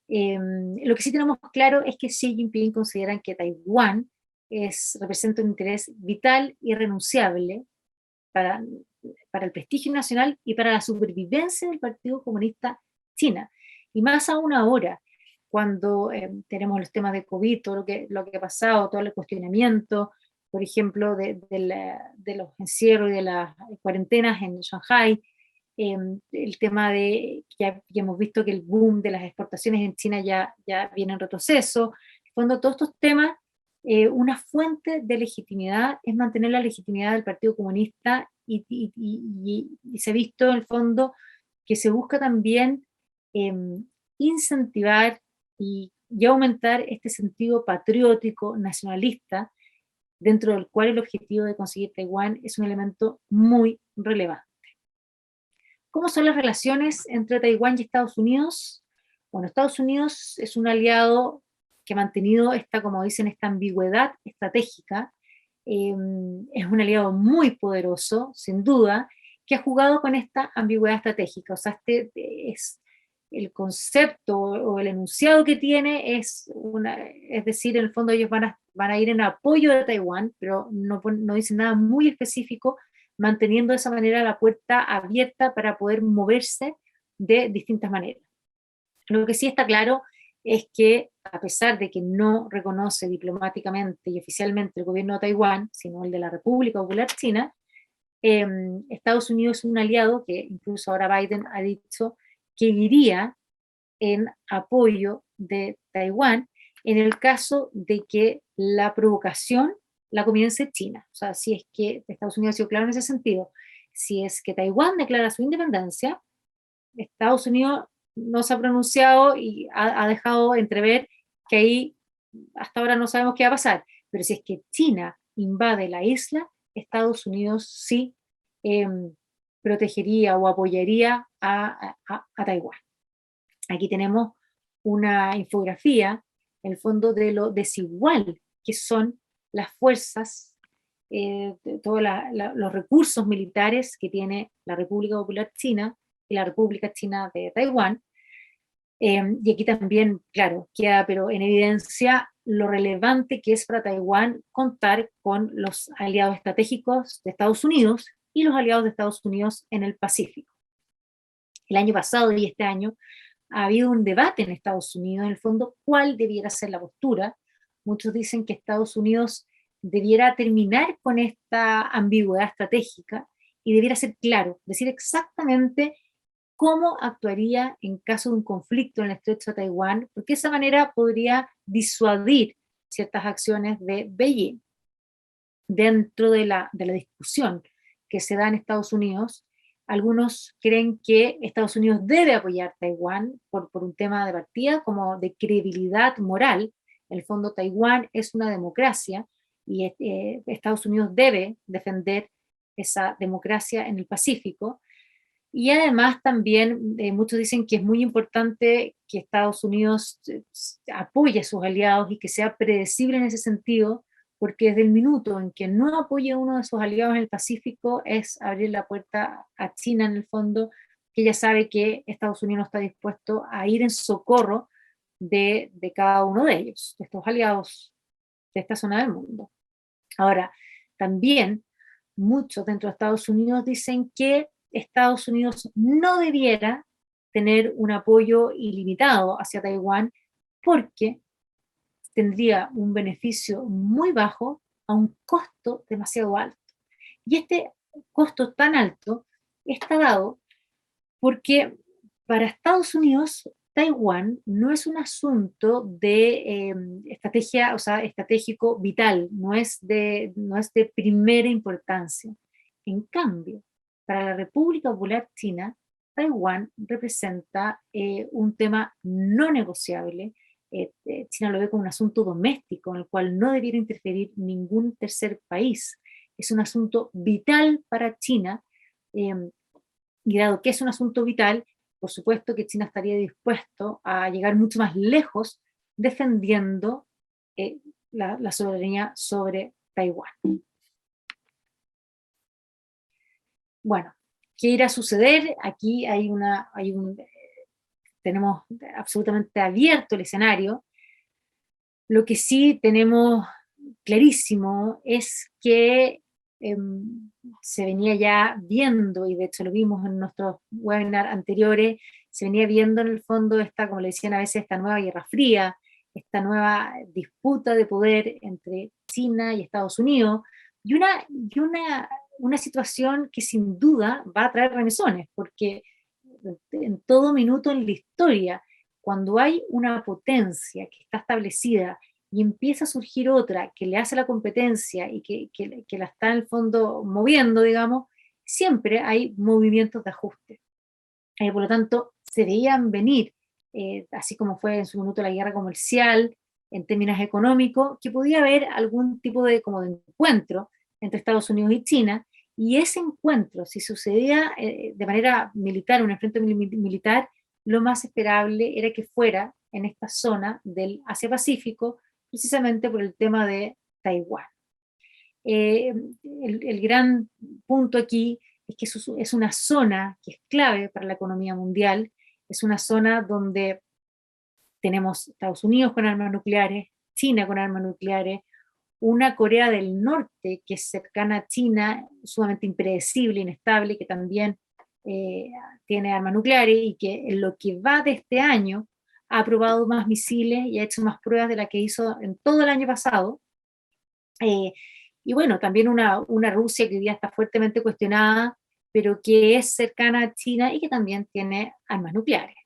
Lo que sí tenemos claro es que Xi Jinping considera que Taiwán representa un interés vital y irrenunciable para el prestigio nacional y para la supervivencia del Partido Comunista China. Y más aún ahora, cuando tenemos los temas de COVID, todo lo que ha pasado, todo el cuestionamiento, por ejemplo, de los encierros y de las cuarentenas en Shanghai, el tema de que ya hemos visto que el boom de las exportaciones en China ya viene en retroceso. Cuando todos estos temas, una fuente de legitimidad es mantener la legitimidad del Partido Comunista, y se ha visto en el fondo que se busca también incentivar y aumentar este sentido patriótico, nacionalista, dentro del cual el objetivo de conseguir Taiwán es un elemento muy relevante. ¿Cómo son las relaciones entre Taiwán y Estados Unidos? Bueno, Estados Unidos es un aliado que ha mantenido como dicen, esta ambigüedad estratégica. Es un aliado muy poderoso, sin duda, que ha jugado con esta ambigüedad estratégica. O sea, es el concepto o el enunciado que tiene es decir, en el fondo ellos van a ir en apoyo de Taiwán, pero no dicen nada muy específico, manteniendo de esa manera la puerta abierta para poder moverse de distintas maneras. Lo que sí está claro es que, a pesar de que no reconoce diplomáticamente y oficialmente el gobierno de Taiwán, sino el de la República Popular China, Estados Unidos es un aliado que incluso ahora Biden ha dicho que iría en apoyo de Taiwán en el caso de que la provocación la comience China. O sea, si es que Estados Unidos ha sido claro en ese sentido, si es que Taiwán declara su independencia, Estados Unidos no se ha pronunciado y ha dejado entrever que ahí hasta ahora no sabemos qué va a pasar, pero si es que China invade la isla, Estados Unidos sí protegería o apoyaría a Taiwán. Aquí tenemos una infografía, en el fondo, de lo desigual que son las fuerzas, todos los recursos militares que tiene la República Popular China y la República China de Taiwán. Y aquí también, claro, queda pero en evidencia lo relevante que es para Taiwán contar con los aliados estratégicos de Estados Unidos y los aliados de Estados Unidos en el Pacífico. El año pasado y este año ha habido un debate en Estados Unidos, en el fondo, cuál debiera ser la postura. Muchos dicen que Estados Unidos debiera terminar con esta ambigüedad estratégica y debiera ser claro, decir exactamente cómo actuaría en caso de un conflicto en el estrecho de Taiwán, porque de esa manera podría disuadir ciertas acciones de Beijing dentro de la discusión que se da en Estados Unidos. Algunos creen que Estados Unidos debe apoyar a Taiwán por un tema de partida, como de credibilidad moral. En el fondo, Taiwán es una democracia y Estados Unidos debe defender esa democracia en el Pacífico. Y además también muchos dicen que es muy importante que Estados Unidos apoye a sus aliados y que sea predecible en ese sentido, porque desde el minuto en que no apoye a uno de sus aliados en el Pacífico es abrir la puerta a China en el fondo, que ya sabe que Estados Unidos no está dispuesto a ir en socorro de cada uno de ellos, de estos aliados de esta zona del mundo. Ahora, también muchos dentro de Estados Unidos dicen que Estados Unidos no debiera tener un apoyo ilimitado hacia Taiwán porque tendría un beneficio muy bajo a un costo demasiado alto. Y este costo tan alto está dado porque para Estados Unidos Taiwán no es un asunto de estrategia, o sea, estratégico vital, no es de primera importancia. En cambio, para la República Popular China, Taiwán representa un tema no negociable. China lo ve como un asunto doméstico en el cual no debiera interferir ningún tercer país. Es un asunto vital para China, y dado que es un asunto vital, por supuesto que China estaría dispuesto a llegar mucho más lejos defendiendo la soberanía sobre Taiwán. Bueno, ¿qué irá a suceder? Aquí tenemos absolutamente abierto el escenario. Lo que sí tenemos clarísimo es que se venía ya viendo, y de hecho lo vimos en nuestros webinars anteriores, se venía viendo en el fondo como le decían a veces, esta nueva guerra fría, esta nueva disputa de poder entre China y Estados Unidos, y una situación que sin duda va a traer remesones, porque en todo minuto en la historia, cuando hay una potencia que está establecida y empieza a surgir otra que le hace la competencia y que la está en el fondo moviendo, digamos, siempre hay movimientos de ajuste. Por lo tanto, se veían venir, así como fue en su minuto la guerra comercial, en términos económicos, que podía haber algún tipo de encuentro entre Estados Unidos y China, y ese encuentro, si sucedía de manera militar, un enfrentamiento militar, lo más esperable era que fuera en esta zona del Asia-Pacífico, precisamente por el tema de Taiwán. El gran punto aquí es que es una zona que es clave para la economía mundial, es una zona donde tenemos Estados Unidos con armas nucleares, China con armas nucleares, una Corea del Norte que es cercana a China, sumamente impredecible, inestable, que también tiene armas nucleares y que en lo que va de este año ha probado más misiles y ha hecho más pruebas de las que hizo en todo el año pasado. Y bueno, también una Rusia que hoy día está fuertemente cuestionada, pero que es cercana a China y que también tiene armas nucleares.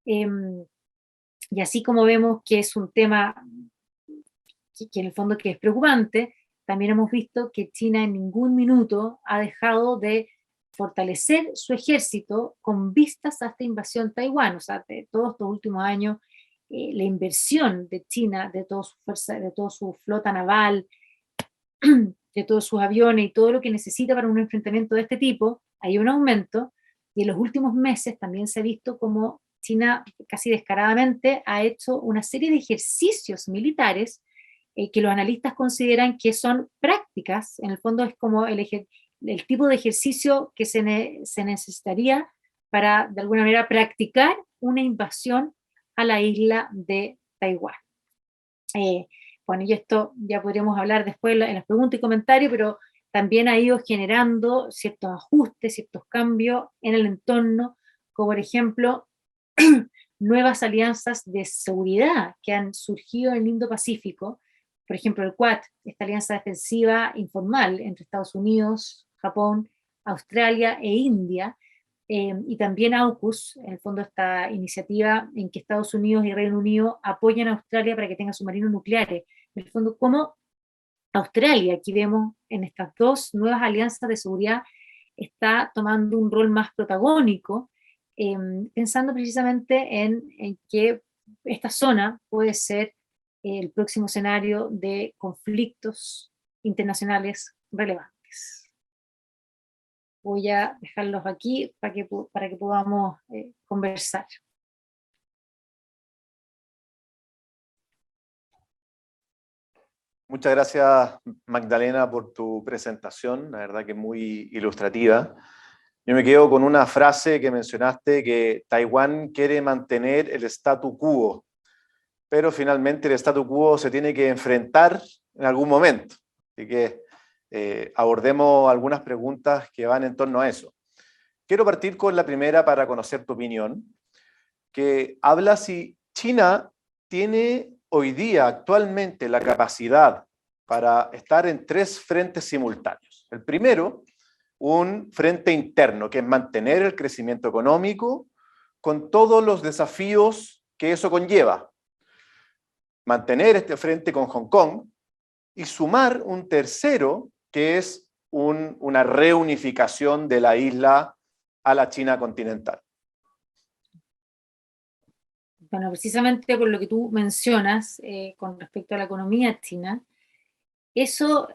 Y así como vemos que es un tema que en el fondo que es preocupante, también hemos visto que China en ningún minuto ha dejado de fortalecer su ejército con vistas a esta invasión de Taiwán. O sea, de todos estos últimos años, la inversión de China, de toda su fuerza, de toda su flota naval, de todos sus aviones y todo lo que necesita para un enfrentamiento de este tipo, hay un aumento, y en los últimos meses también se ha visto como China casi descaradamente ha hecho una serie de ejercicios militares que los analistas consideran que son prácticas. En el fondo es como el tipo de ejercicio que se necesitaría para, de alguna manera, practicar una invasión a la isla de Taiwán. Bueno, y esto ya podríamos hablar después en las preguntas y comentarios, pero también ha ido generando ciertos ajustes, ciertos cambios en el entorno, como por ejemplo nuevas alianzas de seguridad que han surgido en el Indo-Pacífico, por ejemplo el Quad, esta alianza defensiva informal entre Estados Unidos, Japón, Australia e India, y también AUKUS, en el fondo esta iniciativa en que Estados Unidos y Reino Unido apoyan a Australia para que tenga submarinos nucleares. En el fondo, como Australia, aquí vemos en estas dos nuevas alianzas de seguridad, está tomando un rol más protagónico, pensando precisamente en que esta zona puede ser el próximo escenario de conflictos internacionales relevantes. Voy a dejarlos aquí para que podamos conversar. Muchas gracias, Magdalena, por tu presentación, la verdad que muy ilustrativa. Yo me quedo con una frase que mencionaste, que Taiwán quiere mantener el statu quo, pero finalmente el statu quo se tiene que enfrentar en algún momento. Así que abordemos algunas preguntas que van en torno a eso. Quiero partir con la primera para conocer tu opinión, que habla si China tiene hoy día, actualmente, la capacidad para estar en tres frentes simultáneos. El primero, un frente interno, que es mantener el crecimiento económico con todos los desafíos que eso conlleva. Mantener este frente con Hong Kong y sumar un tercero, que es una reunificación de la isla a la China continental. Bueno, precisamente por lo que tú mencionas con respecto a la economía china, eso,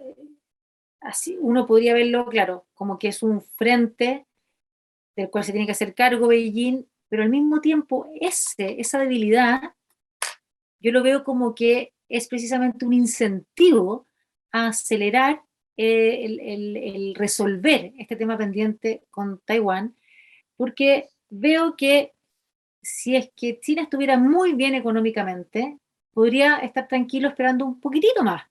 así uno podría verlo, claro, como que es un frente del cual se tiene que hacer cargo Beijing, pero al mismo tiempo esa debilidad, yo lo veo como que es precisamente un incentivo a acelerar el resolver este tema pendiente con Taiwán, porque veo que si es que China estuviera muy bien económicamente, podría estar tranquilo esperando un poquitito más,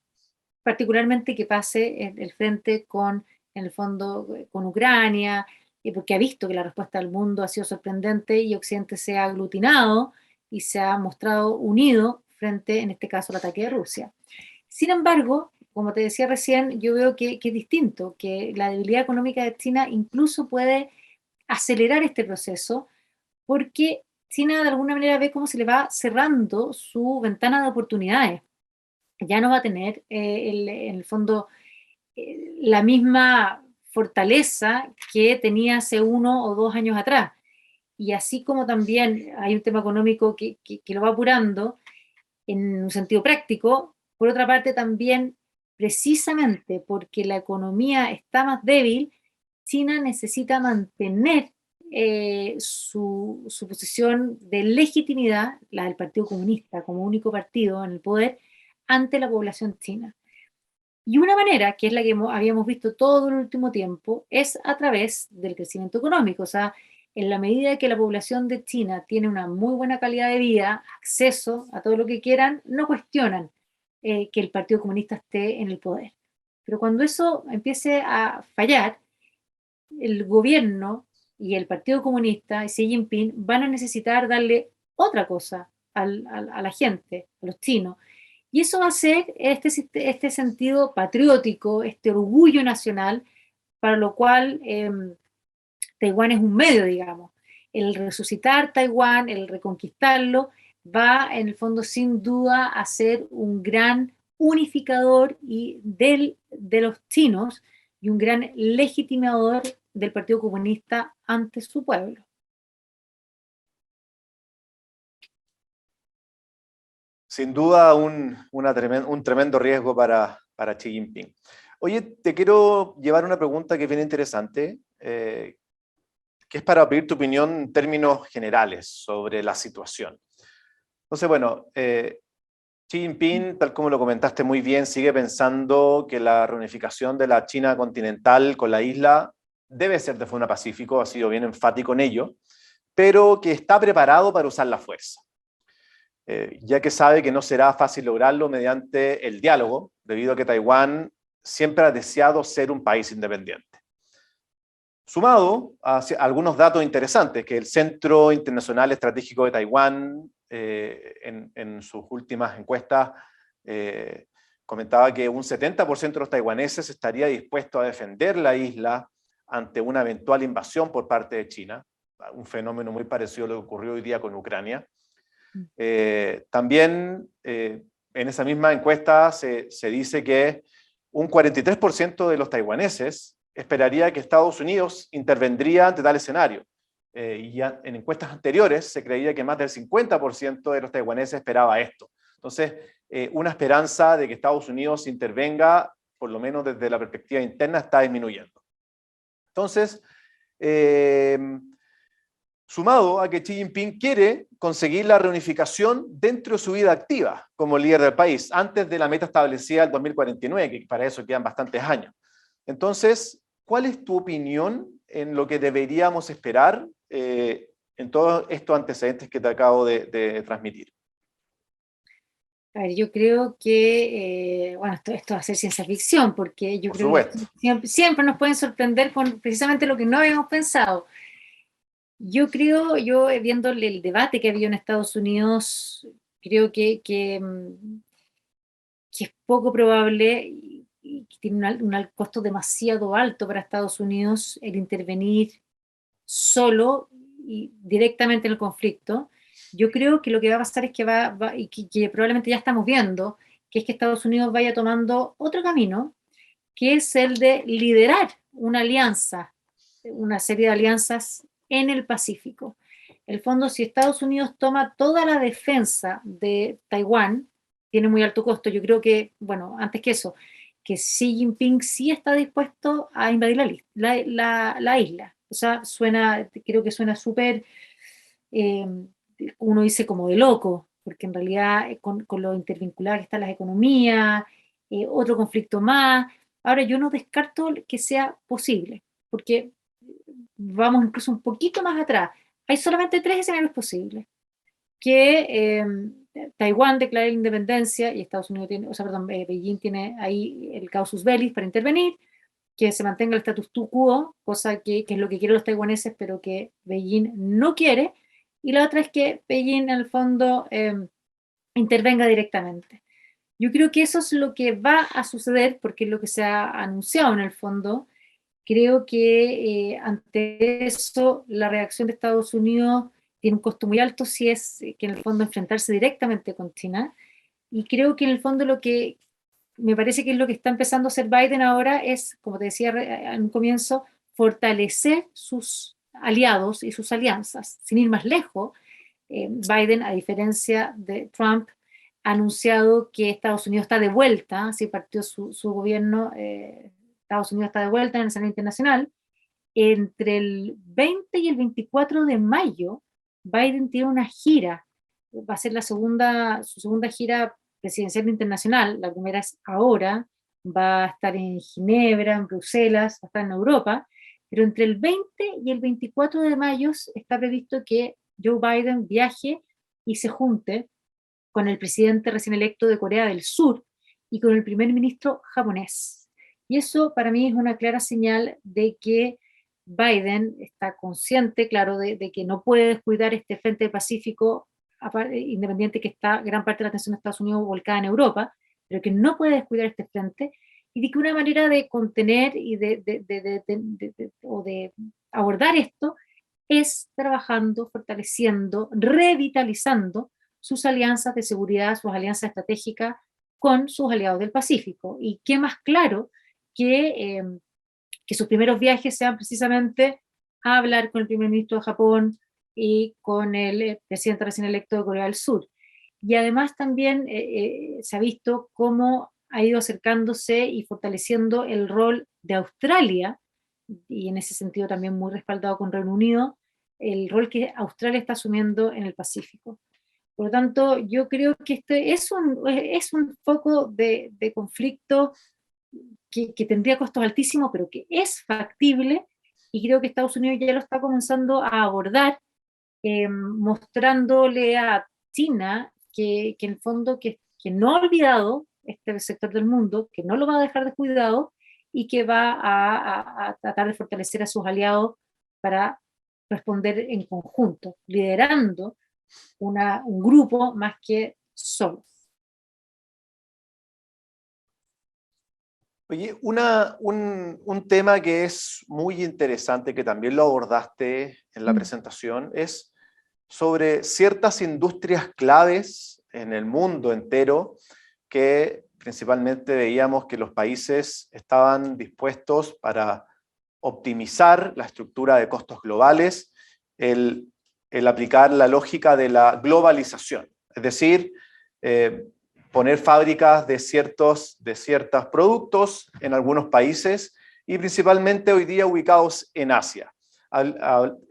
particularmente que pase el frente con, en el fondo, con Ucrania, porque ha visto que la respuesta del mundo ha sido sorprendente y Occidente se ha aglutinado y se ha mostrado unido frente, en este caso, al ataque de Rusia. Sin embargo, como te decía recién, yo veo que es distinto, que la debilidad económica de China incluso puede acelerar este proceso, porque China de alguna manera ve cómo se le va cerrando su ventana de oportunidades. Ya no va a tener, en el fondo, la misma fortaleza que tenía hace 1 o 2 años atrás. Y así como también hay un tema económico que lo va apurando en un sentido práctico, por otra parte también, precisamente porque la economía está más débil, China necesita mantener su posición de legitimidad, la del Partido Comunista como único partido en el poder, ante la población china. Y una manera, que es la que habíamos visto todo el último tiempo, es a través del crecimiento económico. O sea, en la medida que la población de China tiene una muy buena calidad de vida, acceso a todo lo que quieran, no cuestionan que el Partido Comunista esté en el poder. Pero cuando eso empiece a fallar, el gobierno y el Partido Comunista y Xi Jinping van a necesitar darle otra cosa a la gente, a los chinos. Y eso va a ser este sentido patriótico, este orgullo nacional, para lo cual Taiwán es un medio, digamos. El resucitar Taiwán, el reconquistarlo, va en el fondo sin duda a ser un gran unificador de los chinos y un gran legitimador del Partido Comunista ante su pueblo. Sin duda un tremendo riesgo para Xi Jinping. Oye, te quiero llevar una pregunta que es bien interesante, que es para pedir tu opinión en términos generales sobre la situación. Entonces, bueno, Xi Jinping, tal como lo comentaste muy bien, sigue pensando que la reunificación de la China continental con la isla debe ser de forma pacífica, ha sido bien enfático en ello, pero que está preparado para usar la fuerza. ya que sabe que no será fácil lograrlo mediante el diálogo, debido a que Taiwán siempre ha deseado ser un país independiente. Sumado a algunos datos interesantes, que el Centro Internacional Estratégico de Taiwán, en sus últimas encuestas, comentaba que un 70% de los taiwaneses estaría dispuesto a defender la isla ante una eventual invasión por parte de China, un fenómeno muy parecido a lo que ocurrió hoy día con Ucrania. También en esa misma encuesta se dice que un 43% de los taiwaneses esperaría que Estados Unidos intervendría ante tal escenario. Y ya en encuestas anteriores se creía que más del 50% de los taiwaneses esperaba esto. Entonces, una esperanza de que Estados Unidos intervenga, por lo menos desde la perspectiva interna, está disminuyendo. Entonces, sumado a que Xi Jinping quiere conseguir la reunificación dentro de su vida activa como líder del país, antes de la meta establecida del 2049, que para eso quedan bastantes años. Entonces, ¿cuál es tu opinión en lo que deberíamos esperar en todos estos antecedentes que te acabo de transmitir? A ver, yo creo que, bueno, esto va a ser ciencia ficción, porque yo creo que siempre nos pueden sorprender con precisamente lo que no habíamos pensado. Yo creo, viendo el debate que había en Estados Unidos, creo que es poco probable y que tiene un costo demasiado alto para Estados Unidos el intervenir solo y directamente en el conflicto. Yo creo que lo que va a pasar es que probablemente ya estamos viendo, que es que Estados Unidos vaya tomando otro camino, que es el de liderar una alianza, una serie de alianzas en el Pacífico. En el fondo, si Estados Unidos toma toda la defensa de Taiwán, tiene muy alto costo. Yo creo que, bueno, antes que eso, que Xi Jinping sí está dispuesto a invadir la isla. O sea, creo que suena súper, uno dice como de loco, porque en realidad con lo intervinculado que están las economías, otro conflicto más. Ahora, yo no descarto que sea posible, porque vamos incluso un poquito más atrás. Hay solamente 3 escenarios posibles. Que Taiwán declare la independencia y Estados Unidos Beijing tiene ahí el casus belli para intervenir, que se mantenga el status quo, cosa que es lo que quieren los taiwaneses, pero que Beijing no quiere, y la otra es que Beijing en el fondo intervenga directamente. Yo creo que eso es lo que va a suceder, porque es lo que se ha anunciado en el fondo. Creo que ante eso la reacción de Estados Unidos tiene un costo muy alto si es que en el fondo enfrentarse directamente con China, y creo que en el fondo lo que me parece que es lo que está empezando a hacer Biden ahora es, como te decía en un comienzo, fortalecer sus aliados y sus alianzas. Sin ir más lejos, Biden, a diferencia de Trump, ha anunciado que Estados Unidos está de vuelta, si partió su gobierno, Estados Unidos está de vuelta en el escenario internacional. Entre el 20 y el 24 de mayo, Biden tiene una gira, va a ser su segunda gira presidencial internacional, la primera es ahora, va a estar en Ginebra, en Bruselas, va a estar en Europa, pero entre el 20 y el 24 de mayo está previsto que Joe Biden viaje y se junte con el presidente recién electo de Corea del Sur y con el primer ministro japonés. Y eso para mí es una clara señal de que Biden está consciente, claro, de que no puede descuidar este frente del Pacífico, independiente que está gran parte de la atención de Estados Unidos volcada en Europa, pero que no puede descuidar este frente, y de que una manera de contener y de abordar esto es trabajando, fortaleciendo, revitalizando sus alianzas de seguridad, sus alianzas estratégicas con sus aliados del Pacífico. Y qué más claro que sus primeros viajes sean precisamente a hablar con el primer ministro de Japón y con el presidente recién electo de Corea del Sur. Y además también se ha visto cómo ha ido acercándose y fortaleciendo el rol de Australia, y en ese sentido también muy respaldado con Reino Unido, el rol que Australia está asumiendo en el Pacífico. Por lo tanto, yo creo que este es un foco de conflicto que tendría costos altísimos, pero que es factible, y creo que Estados Unidos ya lo está comenzando a abordar, mostrándole a China en el fondo que no ha olvidado este sector del mundo, que no lo va a dejar descuidado y que va a tratar de fortalecer a sus aliados para responder en conjunto, liderando un grupo más que solo. Oye, un tema que es muy interesante, que también lo abordaste en la presentación, es sobre ciertas industrias claves en el mundo entero que principalmente veíamos que los países estaban dispuestos para optimizar la estructura de costos globales, el aplicar la lógica de la globalización, es decir, poner fábricas de ciertos productos en algunos países y principalmente hoy día ubicados en Asia.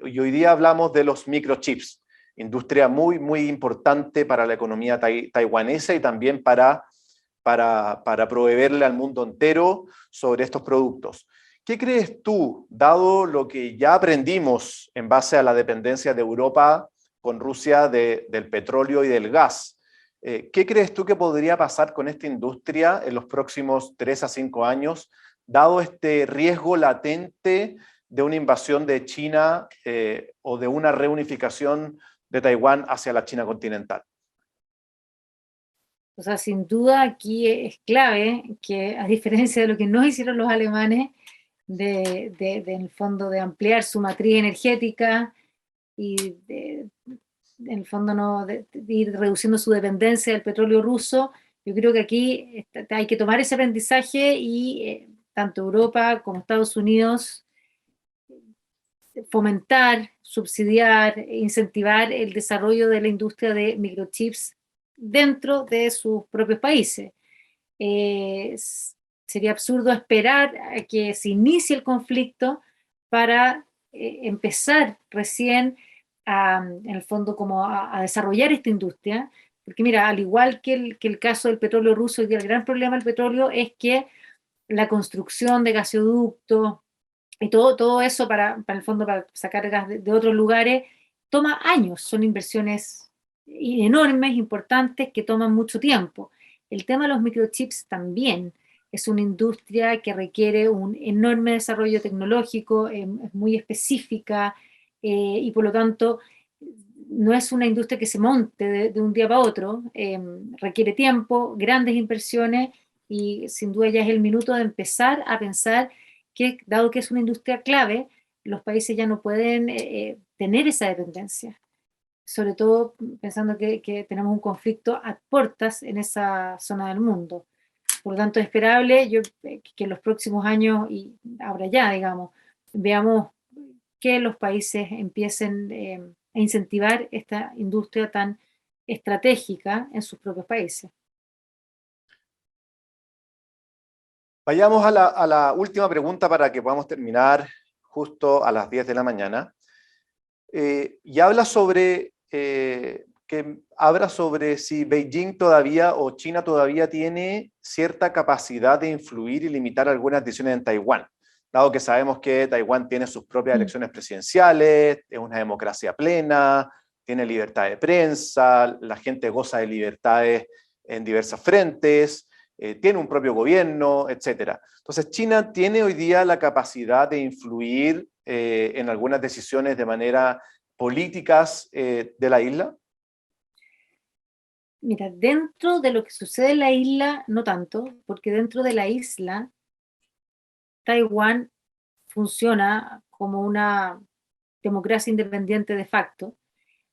Y hoy día hablamos de los microchips, industria muy, muy importante para la economía taiwanesa y también para proveerle al mundo entero sobre estos productos. ¿Qué crees tú, dado lo que ya aprendimos en base a la dependencia de Europa con Rusia del petróleo y del gas? ¿Qué crees tú que podría pasar con esta industria en los próximos 3 a 5 años, dado este riesgo latente de una invasión de China o de una reunificación de Taiwán hacia la China continental? O sea, sin duda aquí es clave que, a diferencia de lo que no hicieron los alemanes, en el fondo de ampliar su matriz energética y en el fondo no, de ir reduciendo su dependencia del petróleo ruso, yo creo que aquí hay que tomar ese aprendizaje y tanto Europa como Estados Unidos fomentar, subsidiar, incentivar el desarrollo de la industria de microchips dentro de sus propios países. Sería absurdo esperar a que se inicie el conflicto para empezar recién en el fondo como a desarrollar esta industria, porque mira, al igual que el caso del petróleo ruso, el gran problema del petróleo es que la construcción de gasoductos y todo eso para el fondo, para sacar gas de otros lugares, toma años, son inversiones enormes, importantes, que toman mucho tiempo. El tema de los microchips también es una industria que requiere un enorme desarrollo tecnológico, es muy específica y por lo tanto no es una industria que se monte de un día para otro, requiere tiempo, grandes inversiones y sin duda ya es el minuto de empezar a pensar que, dado que es una industria clave, los países ya no pueden tener esa dependencia. Sobre todo pensando que tenemos un conflicto a puertas en esa zona del mundo. Por lo tanto, es esperable que en los próximos años, y ahora ya, digamos, veamos que los países empiecen a incentivar esta industria tan estratégica en sus propios países. Vayamos a la última pregunta para que podamos terminar justo a las 10 de la mañana. Y habla sobre si Beijing todavía o China todavía tiene cierta capacidad de influir y limitar algunas decisiones en Taiwán, dado que sabemos que Taiwán tiene sus propias elecciones presidenciales, es una democracia plena, tiene libertad de prensa, la gente goza de libertades en diversos frentes, tiene un propio gobierno, etc. Entonces, China tiene hoy día la capacidad de influir en algunas decisiones de manera políticas de la isla. Mira, dentro de lo que sucede en la isla, no tanto, porque dentro de la isla, Taiwán funciona como una democracia independiente de facto,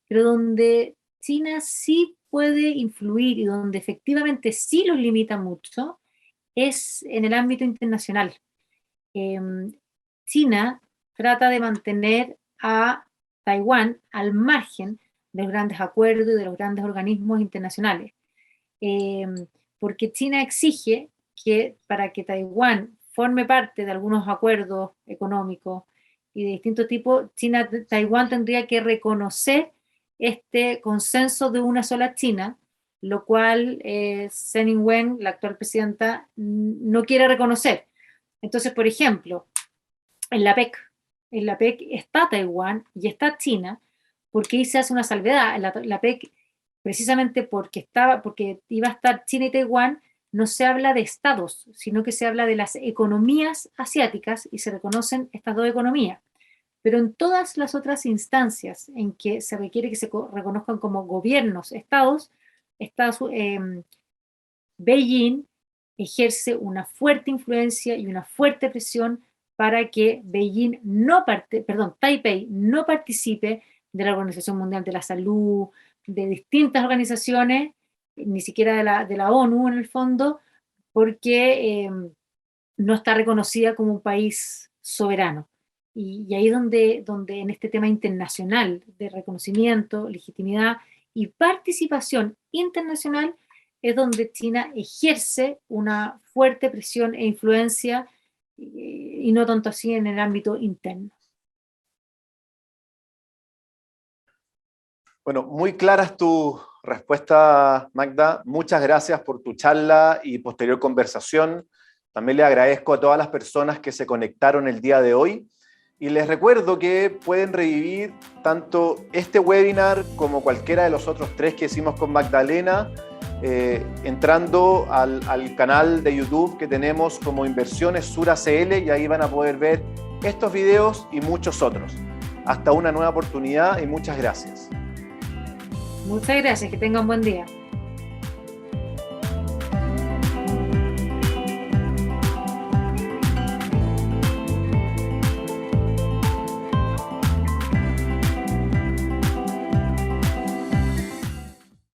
pero donde China sí puede influir y donde efectivamente sí los limita mucho, es en el ámbito internacional. China trata de mantener a Taiwán al margen de los grandes acuerdos y de los grandes organismos internacionales. Porque China exige que para que Taiwán forme parte de algunos acuerdos económicos y de distintos tipos, Taiwán tendría que reconocer este consenso de una sola China, lo cual Tsai Ing-wen, la actual presidenta, no quiere reconocer. Entonces, por ejemplo, en la PEC está Taiwán y está China, porque ahí se hace una salvedad. La PEC precisamente porque iba a estar China y Taiwán, no se habla de estados, sino que se habla de las economías asiáticas y se reconocen estas dos economías. Pero en todas las otras instancias en que se requiere que se reconozcan como gobiernos, estados, Beijing ejerce una fuerte influencia y una fuerte presión para que Taipei no participe de la Organización Mundial de la Salud, de distintas organizaciones, ni siquiera de la ONU en el fondo, porque no está reconocida como un país soberano. Y ahí donde en este tema internacional de reconocimiento, legitimidad y participación internacional es donde China ejerce una fuerte presión e influencia y no tanto así en el ámbito interno. Bueno, muy claras tus respuestas, Magda. Muchas gracias por tu charla y posterior conversación. También le agradezco a todas las personas que se conectaron el día de hoy. Y les recuerdo que pueden revivir tanto este webinar como cualquiera de los otros 3 que hicimos con Magdalena, entrando al canal de YouTube que tenemos como Inversiones Sur ACL, y ahí van a poder ver estos videos y muchos otros. Hasta una nueva oportunidad y muchas gracias. Muchas gracias, que tengan buen día.